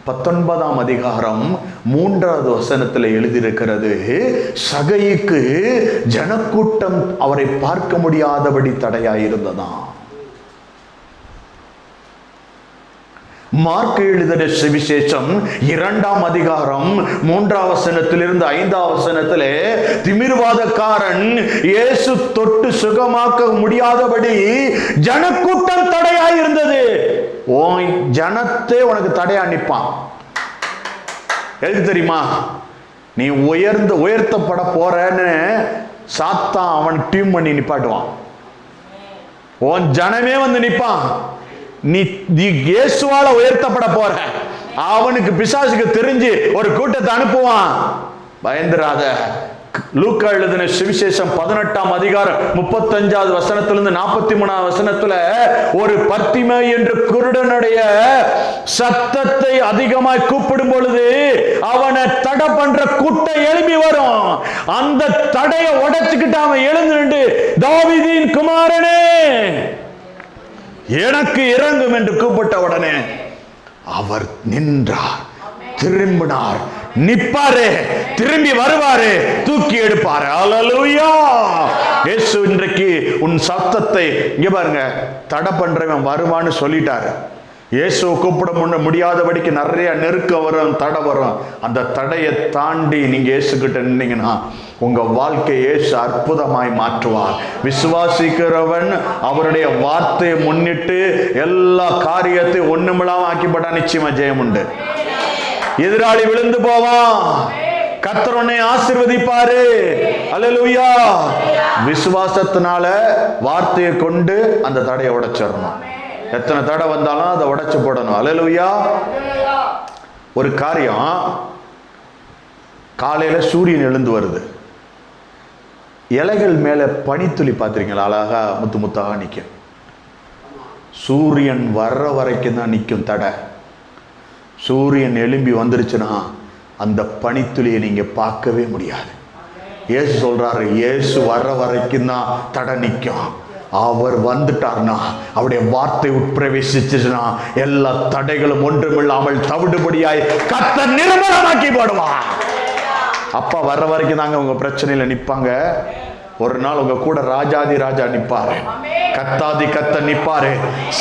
19ஆம் அதிகாரம் 3வது வசனத்தில் எழுதியிருக்கிறது, சகைக்கு ஜனக்கூட்டம் அவரை பார்க்க முடியாதபடி தடையாயிருந்ததாம். மார்க் எழுதின சுவிசேஷம் 2ஆம் அதிகாரம் 3ஆம் வசனத்திலிருந்து 5ஆம் வசனத்திலே, திமிர்வாதக்காரன் இயேசு தொட்டு சுகமாக்க முடியாதபடி ஜனக்கூட்டம் உன் ஜனத்தை உனக்கு தடையா நிற்பான். எதுக்கு தெரியுமா? நீ உயர்த்தப்பட போறன்னு சாத்தான் அவன் டீம் பண்ணி நிப்பாட்டுவான். உன் ஜனமே வந்து நிப்பான். நீ இயேசுவால உயர்த்தப்பட போற, அவனுக்கு பிசாசுக்கு தெரிஞ்சு ஒரு கூட்டத்தை அனுப்புவான். பயந்துராத. லூக்கா எழுதின சுவிசேஷம் 18ஆம் அதிகாரம் 35வது வசனத்திலிருந்து 43வது வசனத்துல ஒரு பர்த்திமை என்று குருடனுடைய சத்தத்தை அதிகமாய் கூப்பிடும் பொழுது அவனை தடை பண்ற கூட்டம் எழுப்பி வரும். அந்த தடையை உடைச்சுக்கிட்டு அவன் எழுந்து நின்று, தாவீதின் குமாரனே எனக்கு இறங்கும் என்று கூப்பிட்ட உடனே அவர் நின்றார், திரும்பினார், நிப்பாரு, திரும்பி வருவாரு, தூக்கி எடுப்பாரு. அல்லேலூயா. இயேசு இன்றைக்கு உன் சத்தத்தை இங்க பாருங்க, தடை பண்றவன் வருவான்னு சொல்லிட்டாரு. இயேசுவை கூப்பிட முடியாதபடிக்கு நிறைய நெருக்கம் வரும், தடை வரும். அந்த தடையை தாண்டி நீங்க இயேசு கிட்ட நின்னீங்கன்னா உங்க வாழ்க்கை இயேசு அற்புதமாய் மாற்றுவார். விசுவாசிக்கிறவன் அவருடைய வார்த்தையை முன்னிட்டு எல்லா காரியத்தையும் ஒண்ணுமில்லாம ஆக்கிப்பட்டா நிச்சயமா ஜெயம் உண்டு. எதிராளி விழுந்து போவான், கர்த்தர் உன்னை ஆசீர்வதிப்பாரு. அல்லேலூயா. விசுவாசத்தினால வார்த்தையை கொண்டு அந்த தடையை உடைச்சிடணும். எத்தனை தடை வந்தாலும் அதை உடைச்சு போடணும். அல்லேலூயா. ஒரு காரியம், காலையில சூரியன் எழுந்து வருது, இலைகள் மேல பனித்துளி பார்த்திருக்கீங்களா? அழகா முத்து முத்தாக நிற்கும். சூரியன் வர்ற வரைக்கும் தான் நிற்கும் தடை. சூரியன் எழும்பி வந்துருச்சுன்னா அந்த பனித்துளியை நீங்க பார்க்கவே முடியாது. இயேசு சொல்றாரு, இயேசு வர்ற வரைக்கும் தான் தடை நிற்கும். அவர் வந்துட்டார்னா, அவருடைய வார்த்தை உட்பிரவேசிச்சுன்னா எல்லா தடைகளும் ஒன்றுமில்லாமல் தவிடுபடியாய் கர்த்தர் நிர்மலமாக்கி போடுவார். அப்பா வர்ற வரைக்கும் தாங்க உங்க பிரச்சனையில நிப்பாங்க. ஒரு நாள் உங்க கூட ராஜாதி ராஜா நிப்பாரு, கத்தாதி கத்த நிப்பாரு,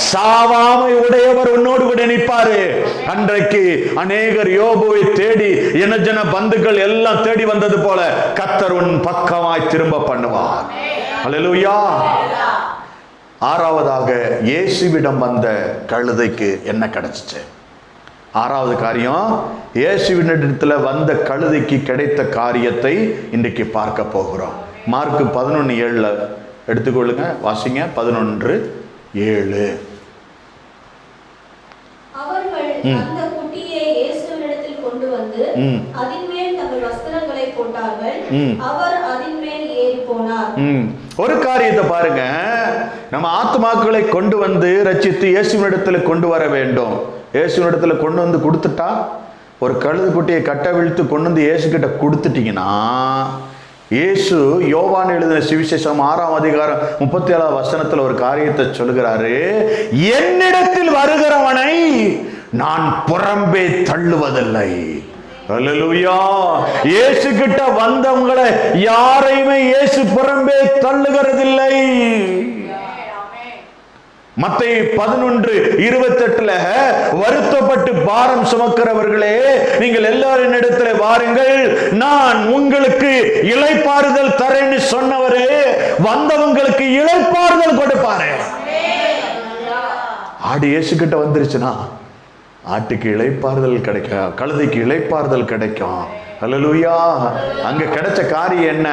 சாவாமை உடையவர் உன்னோடு கூட நிப்பாரு. அன்றைக்கு அநேகர் யோபுவை தேடி இனஜன பந்துக்கள் எல்லாம் தேடி வந்தது போல கர்த்தர் உன் பக்கமாய் திரும்ப பண்ணுவார். அல்லேலூயா. ஆறாவதாக, இயேசுவிடம் வந்த கழுதைக்கு என்ன கிடைச்சிச்சு? ஆறாவது காரியம், இயேசுவினிடத்துல வந்த கழுதைக்கு கிடைத்த காரியத்தை இன்றைக்கு பார்க்க போகிறோம். மார்க் 11:7 எடுத்துக்கொள்ளுங்க, வாசிங்க. 11:7. அவர்கள் அந்த குட்டியை இயேசுவினிடத்தில் கொண்டு வந்து அதின் மேல் தங்கள் வஸ்திரங்களை போட்டார்கள். அவர் அதின் மேல் ஏறி போனார். ஒரு காரியத்தை பாருங்க, நம்ம ஆத்மாக்களை கொண்டு வந்து ரட்சித்து இயேசுவினிடத்தில் கொண்டு வர வேண்டும். இயேசுவினிடத்தில் கொண்டு வந்து கொடுத்துட்டா, ஒரு கழுது குட்டியை கட்டவிழ்த்து கொண்டு வந்து இயேசு கிட்ட கொடுத்துட்டீங்கன்னா, இயேசு யோவான் எழுதின சுவிசேஷம் 6ஆம் அதிகாரம் 37ஆம் வசனத்துல ஒரு காரியத்தை சொல்லுகிறாரு, என்னிடத்தில் வருகிறவனை நான் புறம்பே தள்ளுவதில்லை. அல்லேலூயா. இயேசு கிட்ட வந்தவங்களை யாரையுமே இயேசு புறம்பே தள்ளுகிறதில்லை. மத்தேயு 11:28 வருத்தப்பட்டு பாரம் சுமக்கிறவர்களே, நீங்கள் எல்லாரும் என்னிடத்தில் வாருங்கள், நான் உங்களுக்கு இளைப்பாறுதல் தரேன்னு சொன்னவரே வந்தவங்களுக்கு இளைப்பாறுதல் கொடுப்பாரு. ஆடு இயேசு கிட்ட வந்துருச்சுன்னா ஆட்டுக்கு இளைப்பாறுதல் கிடைக்கும், கழுதைக்கு இளைப்பாறுதல் கிடைக்கும். அல்லேலூயா. அங்க கிடைச்ச காரியம் என்ன?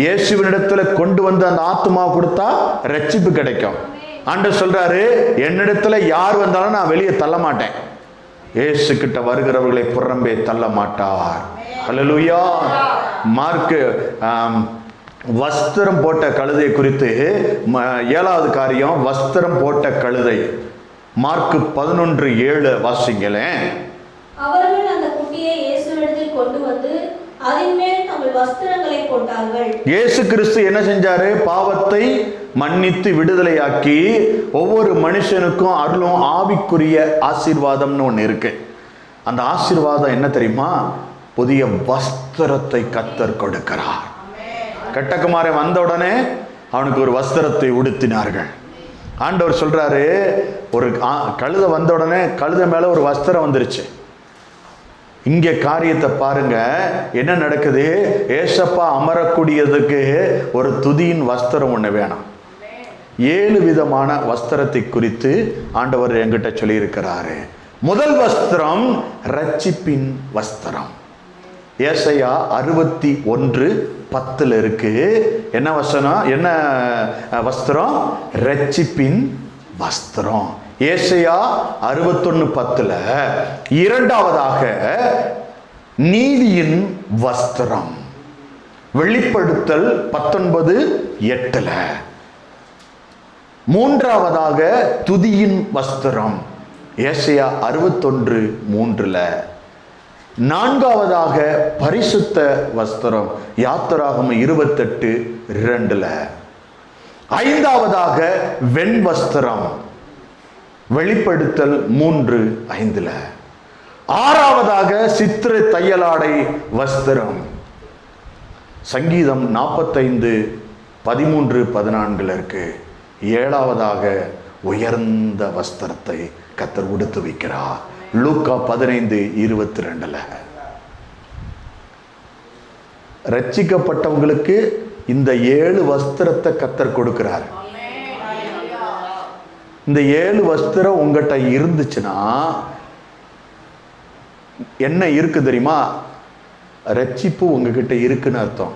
இயேசுவினிடத்துல கொண்டு வந்து அந்த ஆத்துமா கொடுத்தா ரட்சிப்பு கிடைக்கும். ஆண்டவர் சொல்றாரு, என்னிடத்துல யார் வந்தாலும் நான் வெளியே தள்ள மாட்டேன். இயேசு கிட்ட வருகிறவர்களை புறம்பே தள்ள மாட்டார். அல்லேலூயா. மார்க் வஸ்திரம் போட்ட கழுதை குறித்து 7வது காரியம், வஸ்திரம் போட்ட கழுதை. மார்க் 11:7 வாசிங்களேன். அவர்கள் அந்த குட்டியை இயேசுவினிடத்தில் கொண்டு வந்து அதின் மேல் தங்கள் வஸ்திரங்களை போட்டார்கள். இயேசு கிறிஸ்து என்ன செஞ்சாரு? பாவத்தை மன்னித்து விடுதலையாக்கி ஒவ்வொரு மனுஷனுக்கும் அருளும் ஆவிக்குரிய ஆசீர்வாதம்னு ஒன்று இருக்கு. அந்த ஆசீர்வாதம் என்ன தெரியுமா? புதிய வஸ்திரத்தை கர்த்தர் கொடுக்கிறார். கட்டக்குமாரன் வந்த உடனே அவனுக்கு ஒரு வஸ்திரத்தை உடுத்தினார்கள். ஆண்டவர் சொல்றாரு, ஒரு கழுதை வந்த உடனே கழுதை மேல ஒரு வஸ்திரம் வந்துருச்சு. இங்க காரியத்தை பாருங்க, என்ன நடக்குது? ஏசப்பா அமரக்கூடியதுக்கு ஒரு துதியின் வஸ்திரம் ஒண்ணு வேணும். 7 விதமான வஸ்திரத்தை குறித்து ஆண்டவர் என்கிட்ட சொல்லியிருக்கிறாரு. முதல் வஸ்திரம் ரட்சிப்பின் வஸ்திரம். ஏசாயா 61:10 இருக்கு. என்ன வசனம்? என்ன வஸ்திரம்? ரட்சிப்பின் வஸ்திரம். ஏசாயா 61:10 இரண்டாவதாக நீதியின் வஸ்திரம். வெளிப்படுத்தல் 19:8 மூன்றாவதாக துதியின் வஸ்திரம். ஏசாயா 61:3 நான்காவதாக பரிசுத்த வஸ்திரம். யாத்திராகமம் 28:2 ஐந்தாவதாக வெண் வஸ்திரம். வெளிப்படுத்தல் 3:5 ஆறாவதாக சித்திர தையலாடை வஸ்திரம். சங்கீதம் 45:13-14 இருக்கு. ஏழாவதாக உயர்ந்த வஸ்திரத்தை கர்த்தர் உடுத்து வைக்கிறார். லூக்கா 15:22 ரட்சிக்கப்பட்டவங்களுக்கு இந்த 7 வஸ்திரத்தை கர்த்தர் கொடுக்கிறார். இந்த 7 வஸ்திரம் உங்ககிட்ட இருந்துச்சுன்னா என்ன இருக்கு தெரியுமா? ரட்சிப்பு உங்ககிட்ட இருக்குன்னு அர்த்தம்.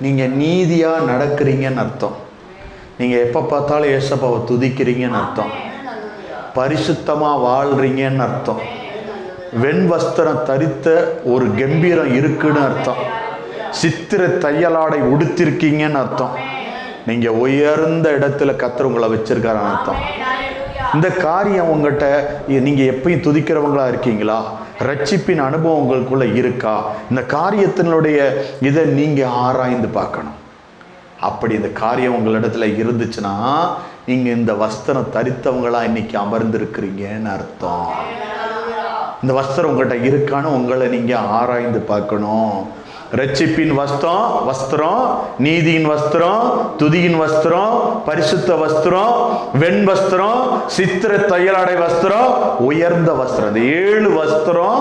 நீங்க நீதியா நடக்கிறீங்கன்னு அர்த்தம். நீங்க எப்ப பார்த்தாலும் ஏசப்பாவை துதிக்கிறீங்கன்னு அர்த்தம். பரிசுத்தமா வாழ்றீங்கன்னு அர்த்தம். வெண் வஸ்திரம் தரித்த ஒரு கம்பீரம் இருக்குன்னு அர்த்தம். சித்திர தையலாடை உடுத்திருக்கீங்கன்னு அர்த்தம். நீங்க உயர்ந்த இடத்துல கர்த்தர் உங்களை வச்சிருக்காருன்னு அர்த்தம். இந்த காரியம் உங்கள்கிட்ட நீங்க எப்பயும் துதிக்கிறவங்களா இருக்கீங்களா? ரட்சிப்பின் அனுபவம் உங்களுக்குள்ள இருக்கா? இந்த காரியத்தினுடைய இதை நீங்க ஆராய்ந்து பார்க்கணும். அப்படி இந்த காரியம் உங்களிடத்துல இருந்துச்சுன்னா நீங்க இந்த வஸ்திரம் தரித்தவங்களா இன்னைக்கு அமர்ந்திருக்கிறீங்கன்னு அர்த்தம். இந்த வஸ்திரம் உங்கள்கிட்ட இருக்கான்னு உங்களை நீங்க ஆராய்ந்து பார்க்கணும். ரட்சிப்பின் வஸ்திரம், நீதியின் வஸ்திரம், துதியின் வஸ்திரம், பரிசுத்த வஸ்திரம், வெண் வஸ்திரம், சித்திர தையலாடை வஸ்திரம், உயர்ந்த வஸ்திரம். இந்த 7 வஸ்திரம்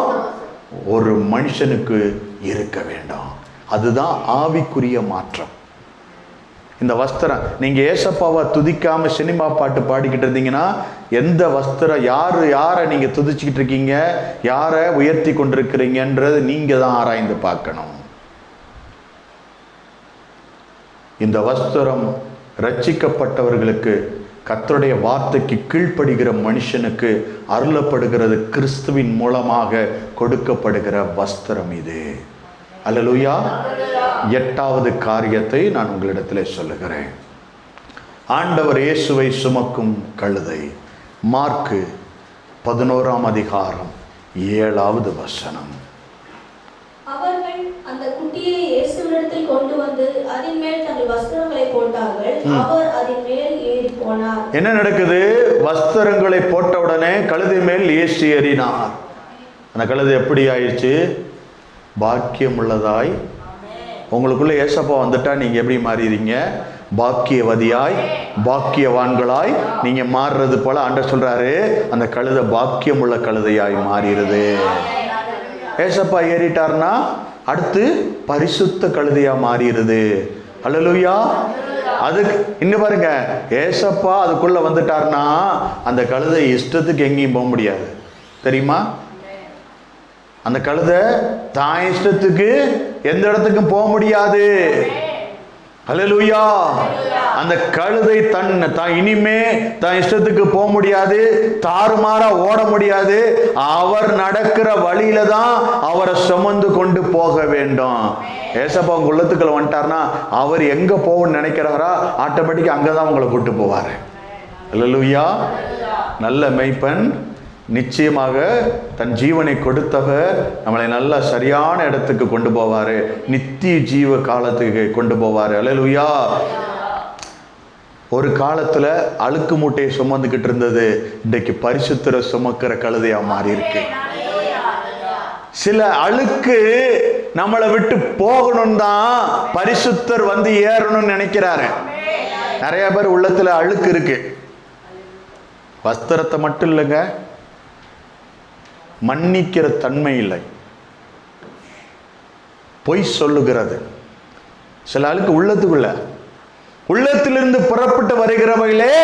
ஒரு மனுஷனுக்கு இருக்க வேண்டும். அதுதான் ஆவிக்குரிய மாற்றம். இந்த வஸ்திரம் நீங்க ஏசப்பாவை துதிக்காம சினிமா பாட்டு பாடிக்கிட்டு இருந்தீங்கன்னா எந்த வஸ்திரம் யாரை நீங்க துதிச்சுக்கிட்டு இருக்கீங்க, யாரை உயர்த்தி கொண்டிருக்கிறீங்கன்றது நீங்க தான் ஆராய்ந்து பார்க்கணும். இந்த வஸ்திரம் ரட்சிக்கப்பட்டவர்களுக்கு, கர்த்தருடைய வார்த்தைக்கு கீழ்ப்படுகிற மனுஷனுக்கு அருளப்படுகிறது. கிறிஸ்துவின் மூலமாக கொடுக்கப்படுகிற வஸ்திரம் இது. அல்லேலூயா. 8வது காரியத்தை நான் உங்களிடத்தில் சொல்லுகிறேன். ஆண்டவர் இயேசுவை சுமக்கும் கழுதை. மார்க்கு 11:7 வசனம். அவர்கள் அந்த குட்டியை இயேசுவிடத்தில் கொண்டு வந்து அதன் மேல் தங்கள் வஸ்திரங்களை போட்டார்கள். அவர் அதன் மேல் ஏறி போனார். என்ன நடக்குது? வஸ்திரங்களை போட்ட உடனே கழுதை மேல் இயேசு ஏறினார். அந்த கழுதை எப்படி ஆயிடுச்சு? பாக்கியம் உள்ளதாய். உங்களுக்குள்ள ஏசப்பா வந்துட்டா நீங்க எப்படி மாறிடுறீங்க? பாக்கியவதியாய், பாக்கியவான்களாய் நீங்க மாறுறது போல ஆண்டவர் சொல்றாரு. அந்த கழுதை பாக்கியம் உள்ள கழுதையாய் மாறிடுது. ஏசப்பா ஏறிட்டார்னா அடுத்து பரிசுத்த கழுதையா மாறிடுது. அல்லேலூயா. அதுக்கு இங்க பாருங்க, ஏசப்பா அதுக்குள்ள வந்துட்டார்னா அந்த கழுதை இஷ்டத்துக்கு எங்கேயும் போக முடியாது. தெரியுமா? அந்த கழுதை தான் இஷ்டத்துக்கு எந்த இடத்துக்கும் போக முடியாது. அல்லேலூயா. அந்த கழுதை தான் இனிமே தான் இஷ்டத்துக்கு போக முடியாது, தாறுமாறா ஓட முடியாது. அவர் நடக்கிற வழியில தான் அவரை சுமந்து கொண்டு போக வேண்டும். ஏசப்பா உங்க உள்ளத்துக்குள்ள வந்துட்டார்னா அவர் எங்க போகணும்னு நினைக்கிறாரா ஆட்டோமேட்டிக்கா அங்கதான் உங்களை கூட்டு போவாரு. அல்லேலூயா. நல்ல மேய்ப்பன் நிச்சயமாக தன் ஜீவனை கொடுத்தவர் நம்மளை நல்ல சரியான இடத்துக்கு கொண்டு போவாரு. நித்திய ஜீவ காலத்துக்கு கொண்டு போவாரு. அல்லேலூயா. ஒரு காலத்துல அழுக்கு மூட்டையை சுமந்துக்கிட்டு இருந்தது இன்றைக்கு பரிசுத்தரை சுமக்கிற கழுதையா மாறி இருக்கு. சில அழுக்கு நம்மளை விட்டு போகணும் தான் பரிசுத்தர் வந்து ஏறணும்னு நினைக்கிறாரு. நிறைய பேர் உள்ளத்துல அழுக்கு இருக்கு. வஸ்திரத்தை மட்டும் இல்லைங்க, மன்னிக்கிற தன்மை இல்லை, பொய் சொல்லுகிறது. சில ஆளுக்கு உள்ளத்துக்குள்ள உள்ளத்திலிருந்து புறப்பட்டு வருகிறவைகளே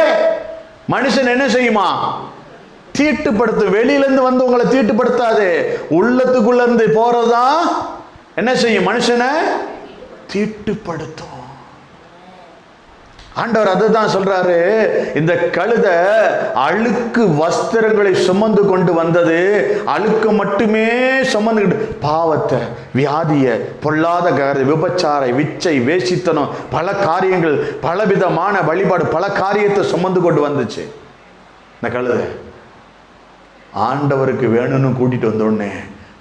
மனுஷன் என்ன செய்யுமா? தீட்டுப்படுத்தும். வெளியிலிருந்து வந்து உங்களை தீட்டுப்படுத்தாது. உள்ளத்துக்குள்ள இருந்து போறதுதான் என்ன செய்யும்? மனுஷனை தீட்டுப்படுத்தும். ஆண்டவர் அதுதான் சொல்றாரு, இந்த கழுதை அழுக்கு வஸ்திரங்களை சுமந்து கொண்டு வந்தது. அழுக்கு மட்டுமே சுமந்துக்கிட்டு பாவத்தை, வியாதிய, பொல்லாத விபச்சார, விச்சை, வேசித்தனம், பல காரியங்கள், பலவிதமான வழிபாடு, பல காரியத்தை சுமந்து கொண்டு வந்துச்சு. இந்த கழுதை ஆண்டவருக்கு வேணும்னு கூட்டிட்டு வந்தோடனே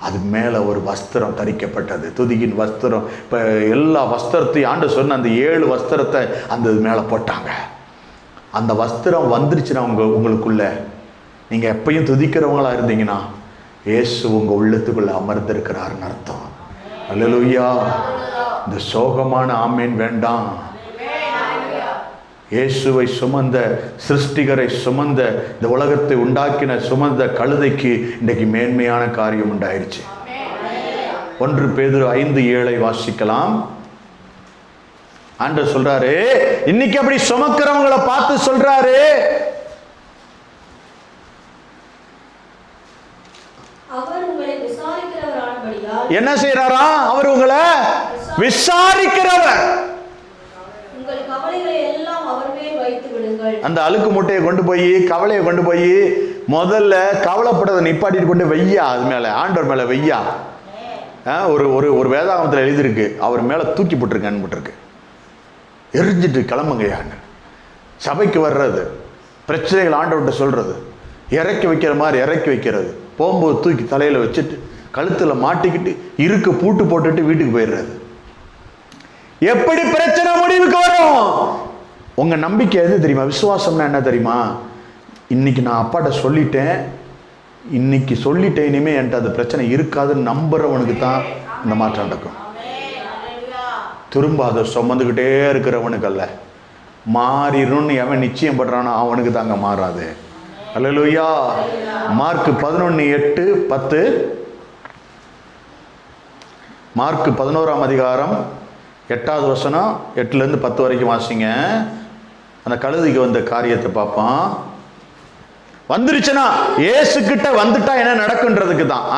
அது மேலே ஒரு வஸ்திரம் தரிக்கப்பட்டது, துதியின் வஸ்திரம். இப்போ எல்லா வஸ்திரத்தையும் ஆண்டு சொன்ன அந்த 7 வஸ்திரத்தை அந்த மேலே போட்டாங்க. அந்த வஸ்திரம் வந்துருச்சுன்னா உங்களுக்குள்ள நீங்கள் எப்பயும் துதிக்கிறவங்களா இருந்தீங்கன்னா இயேசு உங்கள் உள்ளத்துக்குள்ள அமர்ந்திருக்கிறாருன்னு அர்த்தம். அல்லேலூயா. இந்த சோகமான ஆமேன் வேண்டாம். இயேசுவை சுமந்த, சிருஷ்டிகரை சுமந்த, இந்த உலகத்தை உண்டாக்கின சுமந்த கழுதைக்கு இன்றைக்கு மேன்மையான காரியம் உண்டாயிருச்சு. 1 பேதுரு 5:7 வாசிக்கலாம். ஆண்டவர் சொல்றாரு, இன்னைக்கு அப்படி சுமக்கிறவங்களை பார்த்து சொல்றாரு, என்ன செய்யறாரா? அவர் உங்களை விசாரிக்கிறவர். அந்த அழுக்கு முட்டையை கொண்டு போய், கவலையை கொண்டு போய் முதல்ல கவலைப்பட்டதை நிப்பாட்டிட்டு கொண்டு வெய்யா, அது மேல, ஆண்டவர் மேல வெய்யா. ஒரு வேதாகமத்தில் எழுதியிருக்கு, அவர் மேல தூக்கி போட்டிருக்கு, எரிஞ்சிட்டு கிளம்புங்கயான்னு. சபைக்கு வர்றது, பிரச்சனைகள் ஆண்டவர்கிட்ட சொல்றது, இறக்கி வைக்கிற மாதிரி இறக்கி வைக்கிறது, போகும்போது தூக்கி தலையில வச்சுட்டு கழுத்துல மாட்டிக்கிட்டு இருக்கு பூட்டு போட்டுட்டு வீட்டுக்கு போயிடுறது. எப்படி பிரச்சனை முடிவுக்கு வரும்? உங்க நம்பிக்கை எது தெரியுமா? விசுவாசம்னா என்ன தெரியுமா? இன்னைக்கு நான் அப்பாட்ட சொல்லிட்டேன், இனிமே என்கிட்ட அந்த பிரச்சனை இருக்காதுன்னு நம்புறவனுக்கு தான் இந்த மாற்றம் நடக்கும். திரும்ப அதை சுமந்துக்கிட்டே இருக்கிறவனுக்கு அல்ல. மாறிடும்னு எவன் நிச்சயம் பண்றானோ அவனுக்கு தாங்க மாறாது. அல்லேலூயா. மார்க் 11:8-10. மார்க் 11ஆம் அதிகாரம் 8வது வசனம் 8லேருந்து 10 வரைக்கும் வாசிங்க. அந்த கழுதைக்கு வந்த காரியத்தை பார்ப்போம். வந்துருச்சுன்னா இயேசு கிட்ட வந்துட்டா என்ன நடக்குன்றதுக்கு தான்.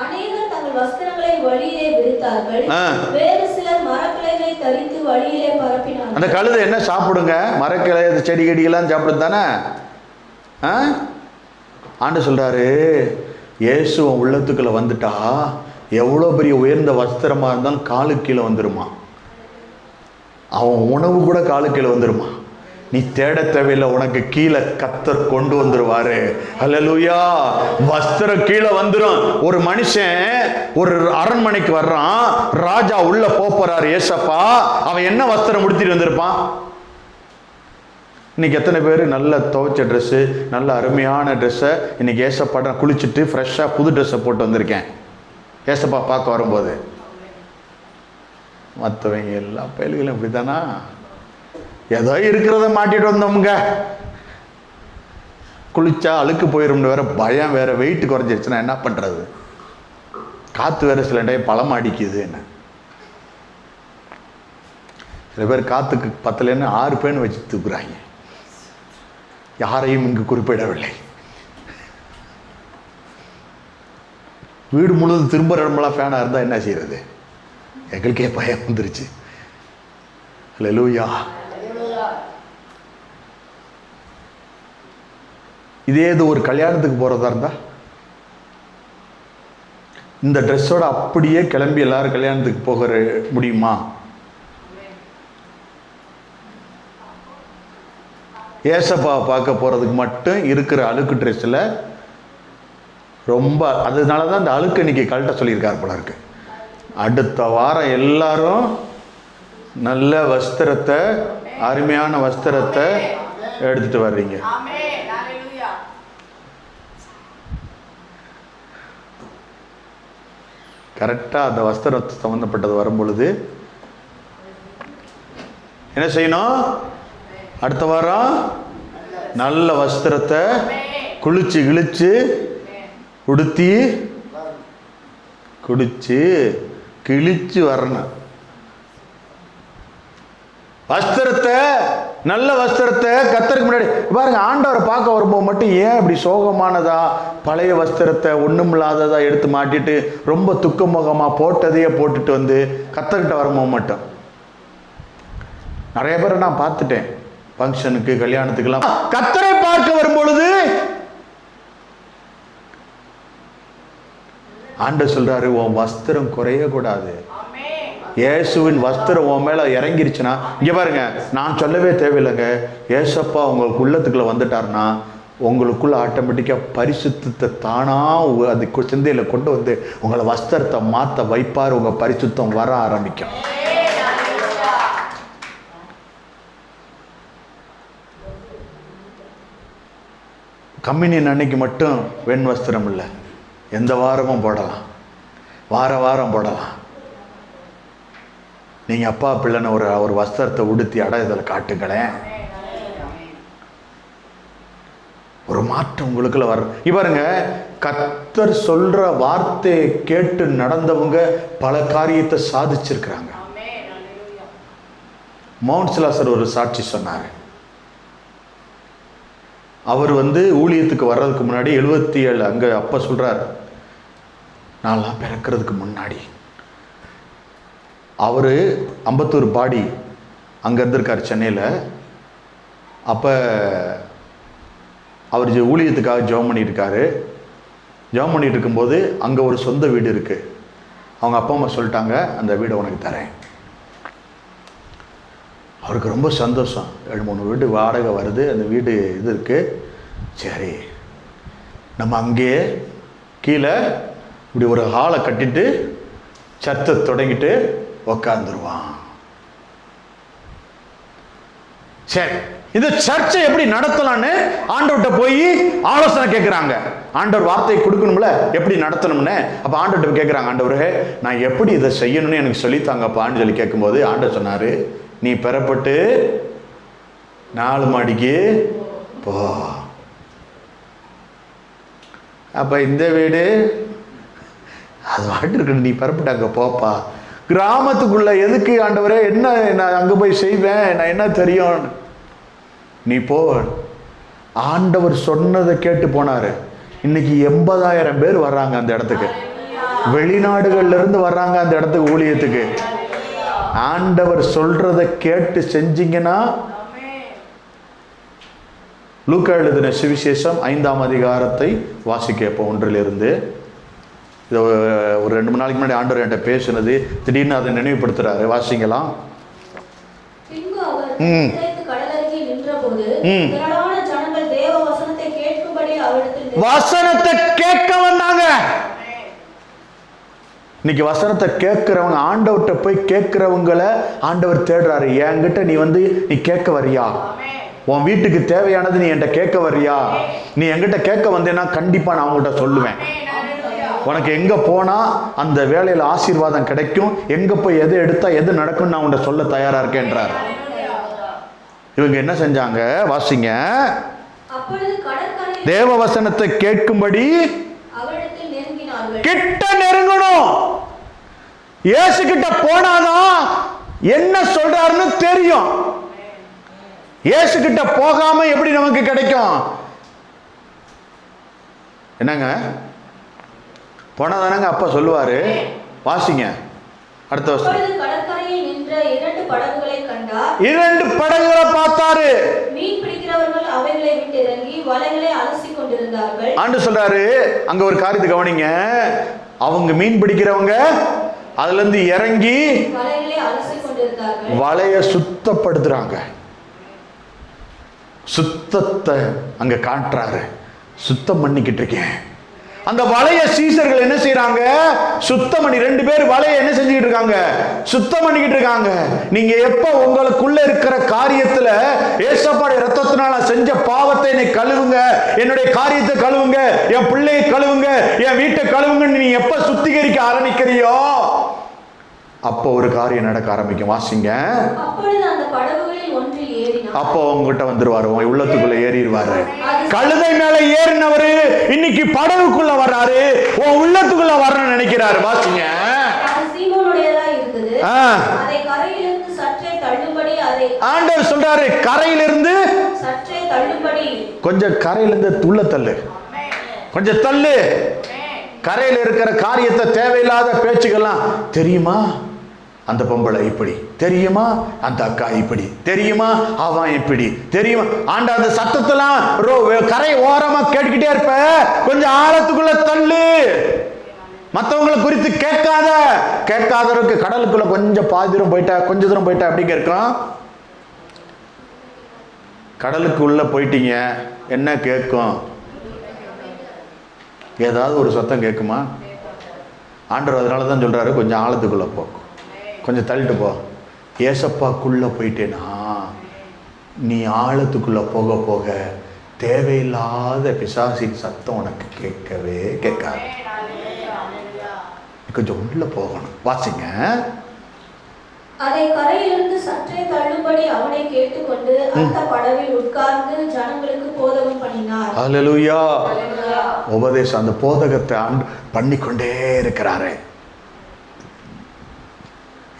அநேகர் தங்கள் வஸ்திரங்களை வழியிலே விரித்தார்கள், வேறு சிலர் மரக்கிளைகளை தரித்து வழியிலே பரப்பினார்கள். அந்த கழுதை என்ன சாப்பிடுங்க? மரக்கிளை, செடி கொடியெல்லாம் சாப்பிடுது தானே. ஆண்டு சொல்றாரு, இயேசு உள்ளத்துக்குள்ள வந்துட்டா எவ்வளோ பெரிய உயர்ந்த வஸ்திரமா இருந்தாலும் காலு கீழே வந்துருமா. அவன் உணவு கூட காலு கீழே வந்துருமா. நீ தேட தேவையில்லை, உனக்கு கீழே கர்த்தர் கொண்டு வந்துருவாரு. அல்லேலூயா. வஸ்திரம் கீழே வந்துடும். ஒரு மனுஷன் ஒரு அரண்மனைக்கு வர்றான், ராஜா உள்ள போறாரு, ஏசப்பா, அவன் என்ன வஸ்திரம் உடுத்திட்டு வந்திருப்பான்? இன்னைக்கு எத்தனை பேர் நல்ல துவைச்ச ட்ரெஸ்ஸு, நல்ல அருமையான ட்ரெஸ்ஸை இன்னைக்கு ஏசப்பாட்ட குளிச்சுட்டு ஃப்ரெஷ்ஷாக புது ட்ரெஸ்ஸை போட்டு வந்திருக்கேன் ஏசப்பா பார்க்க வரும்போது. மற்றவங்க எல்லா பயல்களும் இப்படி தானா? ஏதோ இருக்கிறத மாட்டிட்டு வந்தோமுங்க. குளிச்சா அழுக்கு போயிடும்னு வேற பயம், வேற வெயிட் குறைஞ்சிருச்சுன்னா என்ன பண்றது? காற்று வேற சில டைம் பழம் அடிக்குது. என்ன சில பேர் காற்றுக்கு பத்தலைன்னு 6 பேன் வச்சு தூக்குறாங்க. யாரையும் இங்கு குறிப்பிடவில்லை. வீடு முழுவதும் திரும்ப இடமெல்லாம் ஃபேனாக இருந்தால் என்ன செய்யறது? எங்களுக்கே பயம் வந்துருச்சு. அல்லேலூயா. இதே இது ஒரு கல்யாணத்துக்கு போகிறதா இருந்தால் இந்த ட்ரெஸ்ஸோட அப்படியே கிளம்பி எல்லாரும் கல்யாணத்துக்கு போக முடியுமா? ஏசப்பா பார்க்க போகிறதுக்கு மட்டும் இருக்கிற அழுக்கு ட்ரெஸ்ஸில் ரொம்ப, அதனால தான் இந்த அழுக்கு இன்னைக்கு கழட்ட சொல்லியிருக்கார் போல இருக்கு. அடுத்த வாரம் எல்லாரும் நல்ல வஸ்திரத்தை, அருமையான வஸ்திரத்தை எடுத்துட்டு வர்றீங்க. கரெக்டாக அந்த வஸ்திரத்தை சம்மந்தப்பட்டது வரும் பொழுது என்ன செய்யணும்? அடுத்த வாரம் நல்ல வஸ்திரத்தை குளிச்சு கிழிச்சு உடுத்தி குடிச்சு கிழிச்சு வரணும். வஸ்திரத்தை நல்ல வஸ்திரத்தை கர்த்தருக்கு முன்னாடி பாருங்க. ஆண்டவரை பார்க்க வரும்போது மட்டும் ஏன் இப்படி சோகமானதா பழைய வஸ்திரத்தை ஒண்ணும் இல்லாததா எடுத்து மாட்டிட்டு ரொம்ப துக்கமுகமா போட்டதையே போட்டுட்டு வந்து கர்த்தர்கிட்ட வரும்போது மட்டும் நிறைய பேரை நான் பார்த்துட்டேன். ஃபங்க்ஷனுக்கு கல்யாணத்துக்கெல்லாம் கர்த்தரை பார்க்க வரும் பொழுது ஆண்டவர் சொல்றாரு, உன் வஸ்திரம் குறைய கூடாது. இயேசுவின் வஸ்திரம் உன் மேல இறங்கிருச்சுன்னா, இங்க பாருங்க, நான் சொல்லவே தேவையில்லைங்க. ஏசப்பா உங்களுக்கு உள்ளத்துக்குள்ள வந்துட்டாருன்னா உங்களுக்குள்ள ஆட்டோமேட்டிக்கா பரிசுத்தத்தை தானா அது சிந்தையில கொண்டு வந்து உங்களை வஸ்திரத்தை மாத்த வைப்பார். உங்க பரிசுத்தம் வர ஆரம்பிக்கும். கம்யூனியன் அன்னைக்கு மட்டும் வெண் வஸ்திரம் இல்லை, எந்த வாரமும் போடலாம், வாரம் போடலாம். நீங்க அப்பா பிள்ளைன்னு ஒரு வஸ்திரத்தை உடுத்தி அடையதில் காட்டுங்களேன். ஒரு மாற்றம் உங்களுக்குள்ள வர. பாருங்க, கர்த்தர் சொல்ற வார்த்தையை கேட்டு நடந்தவங்க பல காரியத்தை சாதிச்சிருக்கிறாங்க. மவுண்ட் சிலாசர் ஒரு சாட்சி சொன்னார். அவர் ஊழியத்துக்கு வர்றதுக்கு முன்னாடி 77 அங்க அப்ப சொல்றார், நான்லாம் பிறக்கிறதுக்கு முன்னாடி அவர் அம்பத்தூர் பாடி அங்கே இருந்திருக்கார் சென்னையில். அப்போ அவர் ஊழியத்துக்காக ஜெபம் பண்ணிட்டு இருக்காரு. ஜெபம் பண்ணிட்டு இருக்கும்போது அங்கே ஒரு சொந்த வீடு இருக்குது. அவங்க அப்பா அம்மா சொல்லிட்டாங்க, அந்த வீடை உனக்கு தரேன். அவருக்கு ரொம்ப சந்தோஷம். 2-3 வீடு வாடகை வருது, அந்த வீடு இது இருக்குது. சரி, நம்ம அங்கேயே கீழே இப்படி ஒரு ஹாலை கட்டிட்டு சர்ச்சை தொடங்கிட்டு உக்காந்துருவான். சரி, இந்த சர்ச்சை எப்படி நடத்தலான்னு ஆண்டவர்கிட்ட போய் ஆலோசனை கேட்குறாங்க. ஆண்டவர் வார்த்தையை கொடுக்கணும்ல, எப்படி நடத்தணும்னு. அப்போ ஆண்டவர்கிட்ட கேட்குறாங்க, ஆண்டவரே நான் எப்படி இதை செய்யணும்னு எனக்கு சொல்லித்தாங்கப்பான்னு சொல்லி கேட்கும்போது ஆண்டவர் சொன்னார், நீ பெறப்பட்டு 4 மாடிக்கு போ. அப்போ இந்த வீடு அது வாட்டு இருக்கு, நீ பெறப்பட்டாங்க போப்பா. கிராமத்துக்குள்ள எதுக்கு ஆண்டவரே, என்ன நான் அங்கே போய் செய்வேன், நான் என்ன தெரியும், நீ போ. ஆண்டவர் சொன்னதை கேட்டு போனாரு. இன்னைக்கு 80,000 பேர் வர்றாங்க அந்த இடத்துக்கு. வெளிநாடுகள்ல இருந்து வர்றாங்க அந்த இடத்துக்கு ஊழியத்துக்கு. ஆண்டவர் சொல்றதை கேட்டு செஞ்சீங்கன்னா. லூக்கா எழுதின சுவிசேஷம் 5ஆம் அதிகாரத்தை வாசிக்க இப்போ 1 இது ஒரு 2-3 நாளைக்கு முன்னாடி ஆண்டவர் என்கிட்ட பேசுனது, திடீர்னு அதை நினைவுபடுத்துறாரு. வாசிக்கலாம். வசனத்தை கேட்க வந்தாங்க. இன்னைக்கு வசனத்தை கேட்கிறவங்க, ஆண்டவர்கிட்ட போய் கேட்கிறவங்களை ஆண்டவர் தேடுறாரு. என்கிட்ட நீ கேட்க வரியா? உன் வீட்டுக்கு தேவையானது நீ என்கிட்ட கேட்க வரியா? நீ என்கிட்ட கேட்க வந்தேன்னா கண்டிப்பா நான் அவங்ககிட்ட சொல்லுவேன். உனக்கு எங்க போனா அந்த வேலையில ஆசீர்வாதம் கிடைக்கும், எங்க போய் எது எடுத்தா எது நடக்கும் நான் உன்கிட்ட சொல்ல தயாரா இருக்கேன்றார். இவங்க என்ன செஞ்சாங்க? வாசிங்க. தேவ வசனத்தை கேட்கும்படி கிட்ட நெருங்கணும். இயேசு கிட்ட போனாதான் என்ன சொல்றாருன்னு தெரியும். இயேசு கிட்ட போகாம எப்படி நமக்கு கிடைக்கும்? என்னங்க போனாதானங்க அப்பா சொல்லுவாரு. வாசிங்க அடுத்த வருஷம். 2 படகுகளை பார்த்தாரு. மீன் பிடிக்கிறவர்கள் அவைகளை விட்டு இறங்கி வலைகளை அலசிக் கொண்டிருந்தார்கள். ஆண்டு சொல்றாரு, அங்க ஒரு காரியத்தை கவனிங்க. அவங்க மீன் பிடிக்கிறவங்க அதுல இருந்து இறங்கி வலைகளை அலசிக் கொண்டிருந்தார்கள். வலைய சுத்தப்படுத்துறாங்க. சுத்தத்தை அங்க காட்டுறாரு. சுத்தம் பண்ணிக்கிட்டு இருக்கேன். அந்த வலைய சீசர்கள் என்ன செய்யறாங்க? சுத்தம் பண்ணி 2 பேர் வலைய என்ன செஞ்சுக்கிட்டு இருக்காங்க? சுத்தம் பண்ணிக்கிட்டு இருக்காங்க. நீங்க எப்ப உங்களுக்குள்ள இருக்கிற காரியத்துல ஏசப்பாடைய ரத்தத்தினால செஞ்ச பாவத்தை என்னை கழுவுங்க, என்னுடைய காரியத்தை கழுவுங்க, என் பிள்ளையை கழுவுங்க, என் வீட்டை கழுவுங்கன்னு நீ எப்ப சுத்திகரிக்க ஆரம்பிக்கிறியோ அப்போ ஒரு காரியம் நடக்க ஆரம்பிக்கும். வாசிங்க. அப்போ உங்ககிட்ட வந்துருவாரு, உள்ளத்துக்குள்ள ஏறிடுவாரு. கழுதை மேல ஏறினவரு இன்னைக்கு படகுக்குள்ள வர்றாரு, உன் உள்ளத்துக்குள்ள வரணும்னு நினைக்கிறாரு. வாசிங்க. ஆண்டவர் சொல்றாரு கரையிலிருந்து சற்றே தள்ளும்படி. கொஞ்சம் கரையிலிருந்து துள்ள தள்ளு, கொஞ்சம் தள்ளு. கரையில் இருக்கிற காரியத்தை, தேவையில்லாத பேச்சுக்கெல்லாம், தெரியுமா அந்த பொம்பளை இப்படி, தெரியுமா அந்த அக்கா இப்படி, தெரியுமா அவன் இப்படி, தெரியுமா ஆண்ட அந்த சத்தத்தெல்லாம் கரை ஓரமா கேட்டுக்கிட்டே இருப்ப. கொஞ்சம் ஆழத்துக்குள்ள தள்ளு. மற்றவங்களை குறித்து கேட்காதவருக்கு கடலுக்குள்ள கொஞ்சம் பாதி தூரம் போயிட்டா, கொஞ்ச தூரம் போயிட்டா அப்படிங்க இருக்கும். கடலுக்கு உள்ள போயிட்டீங்க, என்ன கேட்கும்? ஏதாவது ஒரு சத்தம் கேட்குமா? ஆண்டவர் அதனால தான் சொல்றாரு கொஞ்சம் ஆழத்துக்குள்ள போ, கொஞ்சம் தள்ளிட்டு போ. ஏசப்பாக்குள்ள போயிட்டேனா நீ ஆழத்துக்குள்ள போக போக தேவையில்லாத பிசாசின் சத்தம் உனக்கு கேட்கவே கேட்காது. கொஞ்சம் உள்ள போகணும். வாசிங்க. அதை கரையிலிருந்து சற்றே தள்ளும்படி அவனை கேட்டுக்கொண்டு அந்த படவில் உட்கார்ந்து ஜனங்களுக்கு போதகம் பண்ணினார். அல்லேலூயா. உபதேசம், அந்த போதகத்தை பண்ணிக்கொண்டே இருக்கிறாரு.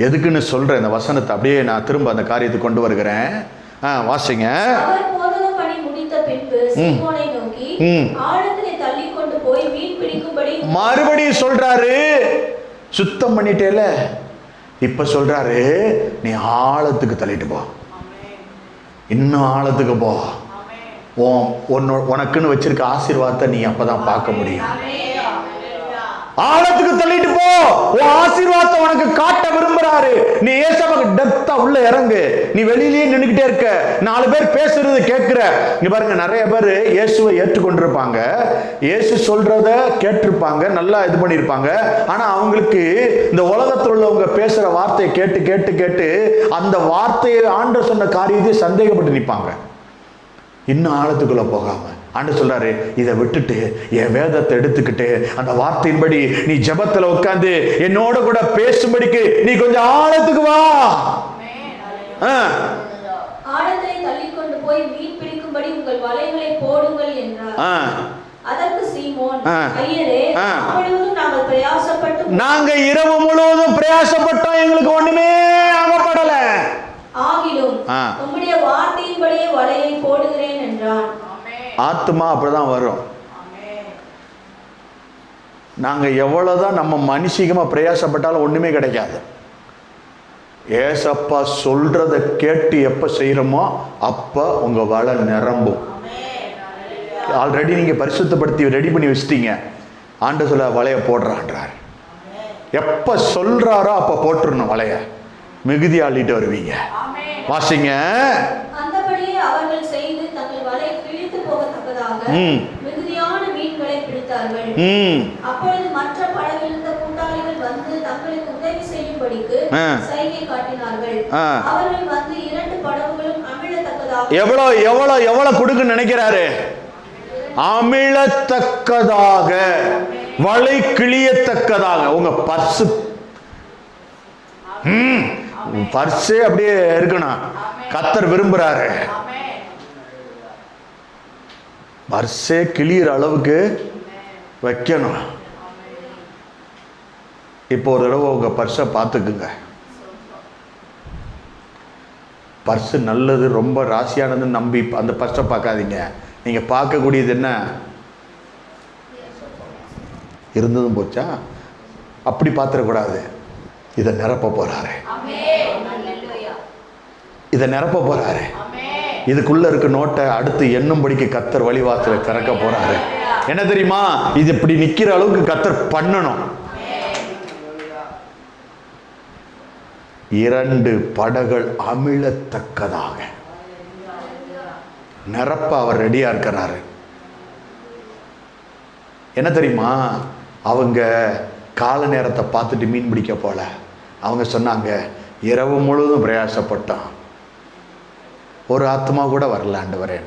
எதுக்குன்னு சொல்றேன் இந்த வசனத்தை அப்படியே நான் திரும்ப அந்த காரியத்தை கொண்டு வருகிறேன். வாசிங்க. அவர் போதகம் பண்ணி முடித்த பின்பு சீமோனை நோக்கி ஆழத்திலே தள்ளி கொண்டு போய் மீன் பிடிக்கும்படி மறுபடியும் சொல்றாரு. சுத்தம் பண்ணிட்டேல, இப்ப சொல்றாரு நீ ஆழத்துக்கு தள்ளிட்டு போ, இன்னும் ஆழத்துக்கு போ. உனக்குன்னு வச்சிருக்க ஆசீர்வாதத்தை நீ அப்பதான் பார்க்க முடியும். ஆழத்துக்கு தள்ளிட்டு போ. உன் ஆசீர்வாதத்தை உனக்கு காட்ட விரும்புறாரு. நீ ஏசப்பாக்கு டெப்தா உள்ள இறங்கு. நீ வெளியிலேயே நின்னுக்கிட்டே இருக்க, 4 பேர் பேசுறது கேட்கிற. இங்க பாருங்க, நிறைய பேர் இயேசுவை ஏற்றுக்கொண்டிருப்பாங்க, இயேசு சொல்றத கேட்டிருப்பாங்க, நல்லா இது பண்ணிருப்பாங்க. ஆனா அவங்களுக்கு இந்த உலகத்தில் உள்ளவங்க பேசுற வார்த்தையை கேட்டு கேட்டு கேட்டு அந்த வார்த்தையை ஆண்டவர் சொன்ன காரியத்தை சந்தேகப்பட்டு நிற்பாங்க. இன்னும் ஆழத்துக்குள்ள போகாம ஆண்டு சொல்றாரு, இதை விட்டுட்டு என் வேதத்தை எடுத்துக்கிட்டு அந்த வார்த்தையின்படி நீ ஜெபத்துல உட்கார்ந்து என்னோட கூட பேசும்படிக்கு நீ கொஞ்சம் ஆழத்துக்கு வா. ஆழத்தை தள்ளி கொண்டு போய் மீன் பிடிக்கும்படி உங்கள் வலைகளை போடுங்கள் என்றார். அதற்கு சீமோன், ஐயரே, நாங்கள் பிரயாசப்பட்டு நாங்க இரவு முழுவதும் பிரயாசப்பட்டோம், எங்களுக்கு ஒண்ணுமே ஆகப்படல. ஆகிலும் உம்முடைய வார்த்தையின்படியே வலையை போடுகிறேன் என்றான். ஆத்மா அப்படிதான் வரும். நாங்க எவ்வளவுதான் நம்ம மனுஷிகமா பிரயாசப்பட்டாலும் ஒண்ணுமே கிடைக்காது. ஏசப்பா சொல்றத கேட்டு எப்ப செய்யறோமோ அப்ப உங்க வலை நிரம்பும். ஆல்ரெடி நீங்க பரிசுத்தப்படுத்தி ரெடி பண்ணி வச்சிட்டீங்க. ஆண்டு சொல்ல வலைய போடுறான்றார். எப்ப சொல்றாரோ அப்ப போட்டுறணும் வலைய, மிகுதி ஆளிட்டு வருவீங்க. வாசிங்க. அந்தபடியே அவர்கள் செய்து தங்கள் வலை கிழித்து போகத்தக்கதாக மிகுதியான மீன்களை பிடித்தார்கள். அப்பொழுது மற்ற படகில் இருந்த கூட்டாளிகள் வந்து தங்களுக்கு உதவி செய்யும்படிக்கு சைகை காட்டினார்கள். அவர்கள் வந்து 2 படகுகளும் அமிழத்தக்கதாக எவ்வளவு கொடுக்குன்னு நினைக்கிறாரு? அமிழத்தக்கதாக, வலை கிழியத்தக்கதாக. உங்க பர்ஸே அப்படியே இருக்கணும். கர்த்தர் விரும்புறாரு. பர்ஸே கிளியற அளவுக்கு வைக்கணும். இப்போ ஒரு தடவை உங்க பர்ஸை பார்த்துக்குங்க. பர்ஸ் நல்லது, ரொம்ப ராசியானதுன்னு நம்பி அந்த பர்ஸை பார்க்காதீங்க. நீங்க பார்க்கக்கூடியது என்ன? இருந்ததும் போச்சா? அப்படி பார்த்துடக்கூடாது. இதை நிரப்ப போறாரு, இதை நிரப்ப போறாரு. இதுக்குள்ள இருக்க நோட்டை அடுத்து எண்ணும்படிக்கு கர்த்தர் வழிவாசலை திறக்க போறாரு. என்ன தெரியுமா? இது இப்படி நிக்கிற அளவுக்கு கர்த்தர் பண்ணணும். 2 படகுகள் அமிழத்தக்கதாக நிரப்ப அவர் ரெடியா இருக்கிறாரு. என்ன தெரியுமா? அவங்க கால நேரத்தை பார்த்துட்டு மீன் பிடிக்க போல. அவங்க சொன்னாங்க, இரவு முழுவதும் பிரயாசப்பட்டோம், ஒரு ஆத்மா கூட வரல ஆண்டவரே.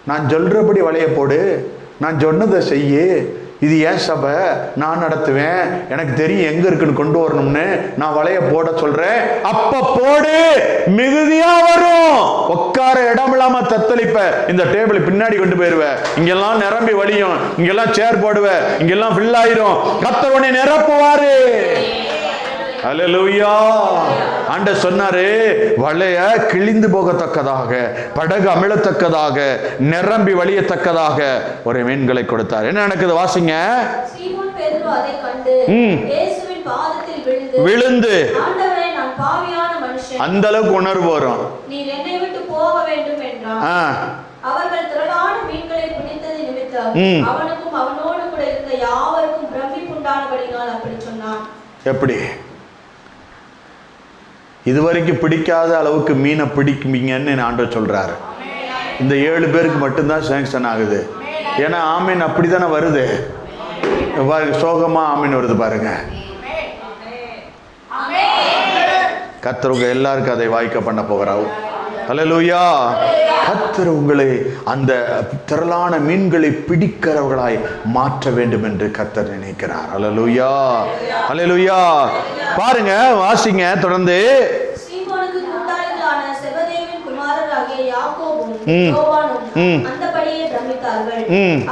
நான் சொல்றபடி வலைய போடு, நான் சொன்னதை செய்ய, இது ஏன் சபை, நான் நடத்துவேன், எனக்கு தெரியும் எங்க இருக்குன்னு கொண்டு வரணும்னு, நான் வலைய போட சொல்றேன், அப்ப போடு, மிகுதியா வரும். உட்கார இடம் இல்லாம தத்தளிப்ப, இந்த டேபிள் பின்னாடி கொண்டு போயிருவ, இங்கெல்லாம் நிரம்பி வலியும், இங்கெல்லாம் சேர் போடுவ, இங்கெல்லாம் ஃபில் ஆயிரும். கர்த்தர் உன்னை நிரப்புவாரு. அல்லேலூயா. ஆண்டவர் சொன்னாரு, வலைய கிழிந்து போகத்தக்கதாக, படகு அமிழத்தக்கதாக, நிரம்பி வழியத்தக்கதாக ஒரு மீன்களை கொடுத்தார். என்ன நடக்குது வாசிங்க. சீமோன் பேதுரு அதைக் கண்டு இயேசுவின் பாதத்தில் விழுந்து, ஆண்டவரே, நான் பாவியான மனுஷன், அந்த அளவுக்கு உணர்வு வரும், நீர் என்னை விட்டு போக வேண்டும் என்றான். அவர்கள் திரளான மீன்களை பிடித்தது நிமித்தம் அவனுக்கும் அவனோடு கூட இருந்த யாவருக்கும் பிரமிப்புண்டானபடினால் அப்படி சொன்னான். எப்படி? இதுவரைக்கும் பிடிக்காத அளவுக்கு மீனை பிடிக்குவீங்கன்னு ஆண்டவர் சொல்றாரு. இந்த 7 பேருக்கு மட்டும்தான் சேங்ஷன் ஆகுது. ஏன்னா ஆமீன் அப்படித்தானே வருது. சோகமா ஆமீன் வருது பாருங்க. கர்த்தர் உங்க எல்லாருக்கும் அதை வாய்க்க பண்ண போகிறார். அல்லேலூயா. கர்த்தர் உங்களை அந்த திரளான மீன்களை பிடிக்கிறவர்களாய் மாற்ற வேண்டும் என்று கர்த்தர் நினைக்கிறார். அல்லேலூயா, அல்லேலூயா. பாருங்க, வாசிங்க தொடர்ந்து. சீமோனுக்கு கூட்டாளிகளான செபதேவின் குமாரராகிய யாக்கோபும் யோவானும் அந்தபடியே பிரமித்தார்கள்.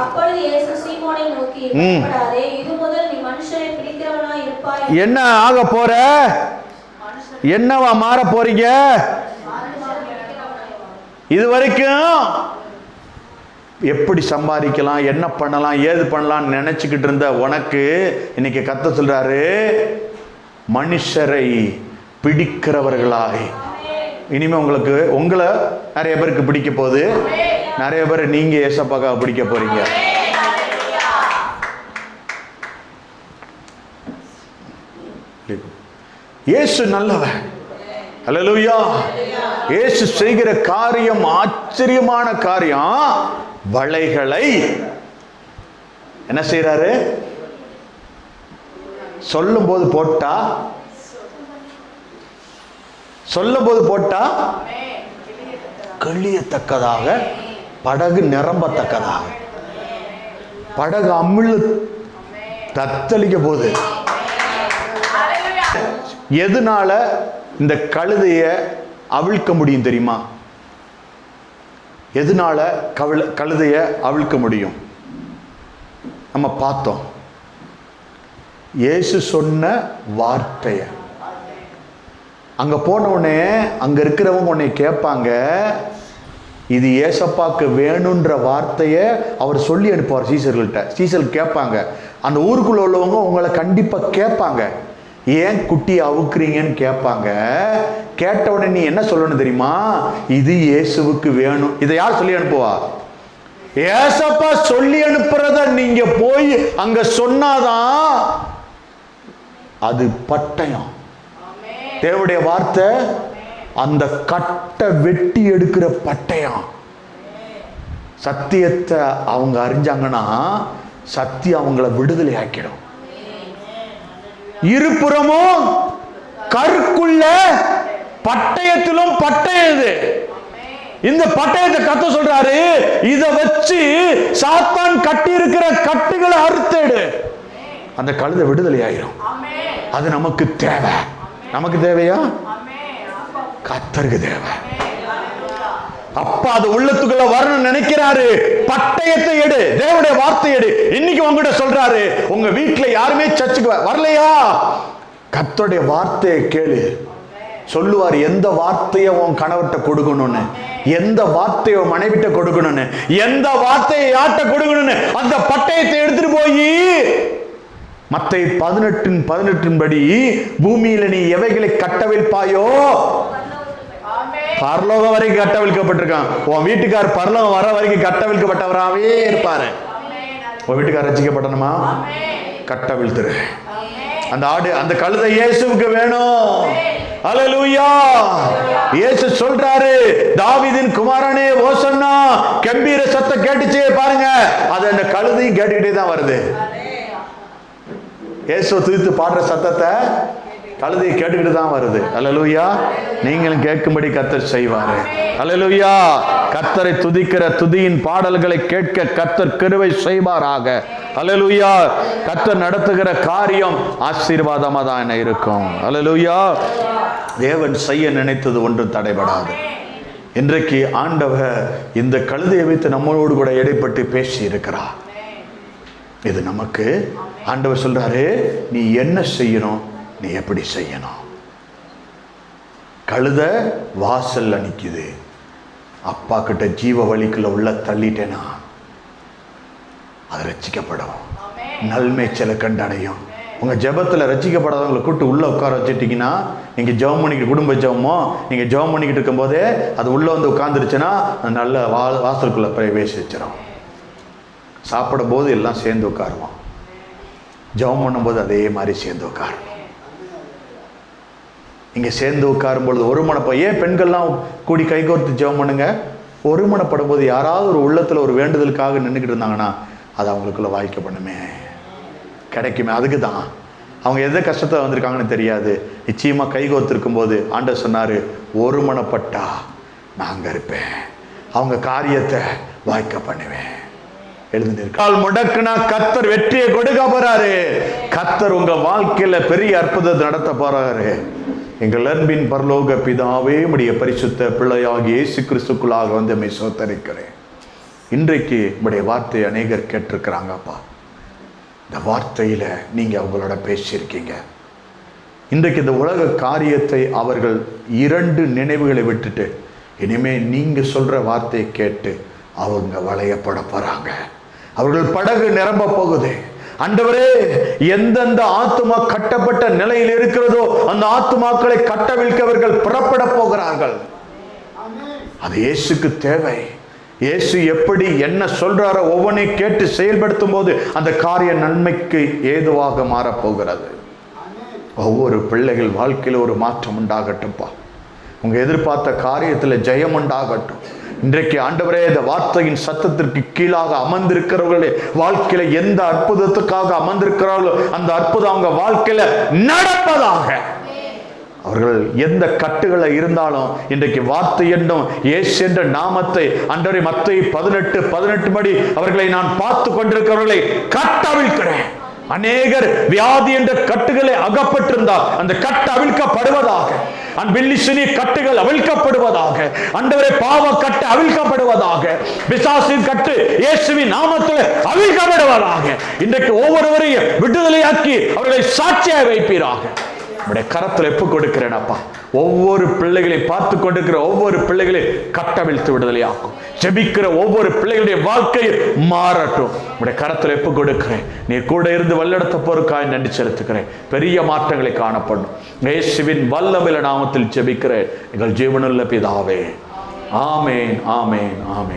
அப்பொழுது இயேசு சீமோனை நோக்கி, பயப்படாதே, இது முதல் நீ மனுஷரை பிடிக்கிறவனாய் இருப்பாய். என்ன ஆக போற? என்னவா மாற போறீங்க? இதுவரைக்கும் எப்படி சம்பாதிக்கலாம், என்ன பண்ணலாம், ஏது பண்ணலாம் நினைச்சுக்கிட்டு இருந்த உனக்கு இன்னைக்கு கர்த்தர் சொல்றாரு, மனுஷரை பிடிக்கிறவர்களாய். இனிமே உங்களை நிறைய பேருக்கு பிடிக்க போகுது. நிறைய பேர் நீங்க ஏசப்பாக்காக பிடிக்க போறீங்க. இயேசு நல்லவன். அல்லேலூயா. இயேசு செய்கிற காரியம் ஆச்சரியமான காரியம். வலைகளை என்ன செய்யறாரு? சொல்லும் போது போட்டா கிழியத்தக்கதாக, படகு நிரம்பத்தக்கதாக. படகு அமிழ் தத்தளிக்க போகுது. எதனால இந்த கழுதைய அவிழ்க்க முடியும் தெரியுமா? எதனால கழுதைய அவிழ்க்க முடியும்? நம்ம பார்த்தோம். இயேசு சொன்ன வார்த்தைய. அங்க போன உடனே அங்க இருக்கிறவங்க உன்னை கேட்பாங்க, இது ஏசப்பாக்கு வேணுன்ற வார்த்தைய அவர் சொல்லி அனுப்புவார் சீசர்கள்ட்ட. சீசர்கள் கேட்பாங்க. அந்த ஊருக்குள்ள உள்ளவங்க உங்களை கண்டிப்பா கேட்பாங்க, ஏன் குட்டி அவுக்குறீங்கன்னு கேட்பாங்க. கேட்ட உடனே நீ என்ன சொல்லணும் தெரியுமா? இது இயேசுவுக்கு வேணும். இதை யார் சொல்லி அனுப்புவா? ஏசப்பா சொல்லி அனுப்புறத நீங்க போய் அங்க சொன்னாதான் அது பட்டயம். தேவனுடைய வார்த்தை அந்த கட்டை வெட்டி எடுக்கிற பட்டயம். சத்தியத்தை அவங்க அறிஞ்சாங்கன்னா சத்தியம் அவங்கள விடுதலை ஆக்கிடும். இருபுறமும் கற்குள்ள பட்டயத்திலும் பட்டயம் இது. இந்த பட்டயத்தை கர்த்தர் சொல்றாரு, இத வச்சு சாத்தான் கட்டி இருக்கிற கட்டுகளை அறுத்தேடு. அந்த கழுதை விடுதலை ஆயிரும். அது நமக்கு தேவை. நமக்கு தேவையா? கர்த்தருக்கு தேவை. அப்பா அது உள்ளத்துக்குள்ள வரணும்னு நினைக்கிறாரு. பட்டயத்தை எடு, தேவனுடைய வார்த்தை எடு. இன்னைக்கு உங்ககிட்ட சொல்றாரு, உங்க வீட்டுல யாருமே சர்ச்சுக்கு வரலையா? கர்த்தருடைய வார்த்தையை கேளு. சொல்லுவார் எந்த வார்த்தையை உன் கணவர்கிட்ட கொடுக்கணும்னு, எந்த வார்த்தையை மனைவிட்ட கொடுக்கணும்னு, எந்த வார்த்தையை யார்கிட்ட கொடுக்கணும்னு. அந்த பட்டயத்தை எடுத்துட்டு போய் மத்தேயு 18:18 படி பூமியில நீ எவைகளை கட்டவிழ்ப்பாயோ பரலோகம் வரைக்கும் கட்டவிழ்க்கப்பட்டிருக்கான். உன் வீட்டுக்கார் பரலோகம் வர வரைக்கும் கட்டவிழ்க்கப்பட்டவராகவே இருப்பாரு. உன் வீட்டுக்கார் ரட்சிக்கப்படணுமா? கட்டவிழ்த்துரு. அந்த ஆடு, அந்த கழுதை இயேசுவுக்கு வேணும். அல்லேலூயா. இயேசு சொல்றாரு, தாவீதின் குமாரனே ஓசன்னா, கம்பீர சத்தம் கேட்டுச்சே பாருங்க. அது அந்த கழுதையும் கேட்டுக்கிட்டே தான் வருது. இயேசு துதித்து பாடுற சத்தத்தை கழுதையை கேட்டுக்கிட்டு தான் வருது. அல்லேலூயா. நீங்களும் கேட்கும்படி கர்த்தர் செய்வாரு. அல்லேலூயா. கர்த்தரை துதிக்கிற துதியின் பாடல்களை கேட்க கர்த்தர் கிருபை செய்வாராக. அல்லேலூயா. கர்த்தர் நடத்துகிற காரியம் ஆசீர்வாதமா தான் இருக்கும். அல்லேலூயா. தேவன் செய்ய நினைத்தது ஒன்றும் தடைபடாது. இன்றைக்கு ஆண்டவர் இந்த கழுதையை வைத்து நம்மளோடு கூட இடைப்பட்டு பேசி இருக்கிறார். இது நமக்கு ஆண்டவர் சொல்றாரு, நீ என்ன செய்யணும்? நீ எப்படி செய்யணும். கழுத வாசல்ல நிக்குது, அப்பா கிட்ட ஜீவ வழிக்குள்ள உள்ள தள்ளிட்டேனா அது ரட்சிக்கப்படும், நல்மேய்ச்சலை கண்டடையும். உங்க ஜெபத்துல ரட்சிக்கப்படாதவங்களை கூப்பிட்டு உள்ள உட்கார வச்சுட்டீங்கன்னா, நீங்க ஜெபம் பண்ணிக்கிட்டு, குடும்ப ஜெபமோ நீங்க ஜெபம் பண்ணிக்கிட்டு இருக்கும் போதே அது உள்ள வந்து உட்கார்ந்துருச்சுன்னா நல்ல வாசலுக்குள்ள பிரவேசிச்சிடும். சாப்பிடும் போது எல்லாம் சேர்ந்து உட்காருவோம், ஜெபம் பண்ணும்போது அதே மாதிரி சேர்ந்து உட்காருவோம். இங்க சேர்ந்து உட்காரும் பொழுது ஒருமனப்ப ஏன் பெண்கள்லாம் கூடி கைகோர்த்து ஜெபம் பண்ணுங்க? ஒருமனப்படும் போது யாராவது ஒரு உள்ளத்துல ஒரு வேண்டுதலுக்காக நின்றுக்கிட்டு இருந்தாங்கன்னா அது அவங்களுக்குள்ள வாய்க்க பண்ணுமே, கிடைக்குமே. அதுக்கு தான் அவங்க எந்த கஷ்டத்தை வந்திருக்காங்கன்னு தெரியாது. நிச்சயமா கைகோர்த்திருக்கும் போது ஆண்டவர் சொன்னாரு, ஒருமனப்பட்டா நாங்க இருப்பேன், அவங்க காரியத்தை வாய்க்க பண்ணுவேன். எழுதினிருக்கால் முடக்குனா கர்த்தர் வெற்றியை கொடுக்க போறாரு. கர்த்தர் உங்க வாழ்க்கையில பெரிய அற்புதத்தை நடத்த போறாரு. எங்கள் அன்பின் பரலோக பிதாவே, உம்முடைய பரிசுத்த பிள்ளையாகிய இயேசு கிறிஸ்துக்குள்ளாக வந்து உம்மை ஸ்தோத்திரிக்கிறேன். இன்றைக்கு உம்முடைய வார்த்தையை அநேகர் கேட்டிருக்கிறாங்கப்பா. இந்த வார்த்தையில நீங்க அவங்களோட பேசியிருக்கீங்க. இன்றைக்கு இந்த உலக காரியத்தை அவர்கள் 2 நினைவுகளை விட்டுட்டு இனிமே நீங்க சொல்ற வார்த்தையை கேட்டு அவங்க வளையப்பட போறாங்க. அவர்கள் படகு நிரம்ப போகுது. ஆண்டவரே, எந்தெந்த ஆத்துமா கட்டப்பட்ட நிலையில் இருக்கிறதோ அந்த ஆத்துமாக்களை கட்டவிழ்க்கவர்கள் புறப்பட போகிறார்கள். அது இயேசுக்கு தேவை. இயேசு எப்படி என்ன சொல்றாரோ ஒவ்வொன்றையும் கேட்டு செயல்படுத்தும் போது அந்த காரிய நன்மைக்கு ஏதுவாக மாறப்போகிறது. ஒவ்வொரு பிள்ளைகள் வாழ்க்கையில் ஒரு மாற்றம் உண்டாகட்டும்பா. உங்க எதிர்பார்த்த காரியத்தில் ஜெயம் உண்டாகட்டும். இன்றைக்கு ஆண்டவரே, இந்த வார்த்தையின் சத்தத்திற்கு கீழாக அமர்ந்திருக்கிறவர்களே வாழ்க்கையில எந்த அற்புதத்துக்காக அமர்ந்திருக்கிறார்களோ அந்த அற்புதம் அவங்க வாழ்க்கையில நடப்பதாக. அவர்கள் எந்த கட்டுகளை இருந்தாலும் இன்றைக்கு வார்த்தை என்னும் இயேசு என்ற நாமத்தை ஆண்டவரே மத்தேயு 18:18 படி அவர்களை நான் பார்த்து கொண்டிருக்கிறவர்களை கட்டவிழ்க்கிறேன். அநேகர் வியாதி என்ற கட்டுகளை அகப்பட்டிருந்தால் அந்த கட்டு அவிழ்க்கப்படுவதாக. பில்லிசுனி கட்டுகள் அவிழ்க்கப்படுவதாக. ஆண்டவரே, பாவ கட்டு அவிழ்க்கப்படுவதாக. பிசாசின் கட்டு இயேசுவின் நாமத்தில் அவிழ்க்கப்படுவதாக. இன்றைக்கு ஒவ்வொருவரையும் விடுதலையாக்கி அவர்களை சாட்சியாக வைப்பீராக. உடைய கரத்தில் ஒப்புக் கொடுக்கிறேன் அப்பா. ஒவ்வொரு பிள்ளைகளை பார்த்து கொண்டிருக்கிற ஒவ்வொரு பிள்ளைகளையும் கட்டவிழ்த்து விடுதலையாக்கும். ஜெபிக்கிற ஒவ்வொரு பிள்ளைகளுடைய வாழ்க்கையில் மாறட்டும். உடைய கரத்தில் ஒப்புக் கொடுக்கிறேன். நீர் கூட இருந்து வல்லெடுத்த போருக்காய் நன்றி செலுத்துகிறேன். பெரிய மாற்றங்களை காணப்படும். இயேசுவின் வல்லமையுள்ள நாமத்தில் ஜெபிக்கிறேன் எங்கள் ஜீவனுள்ள பிதாவே. ஆமேன், ஆமேன், ஆமேன்.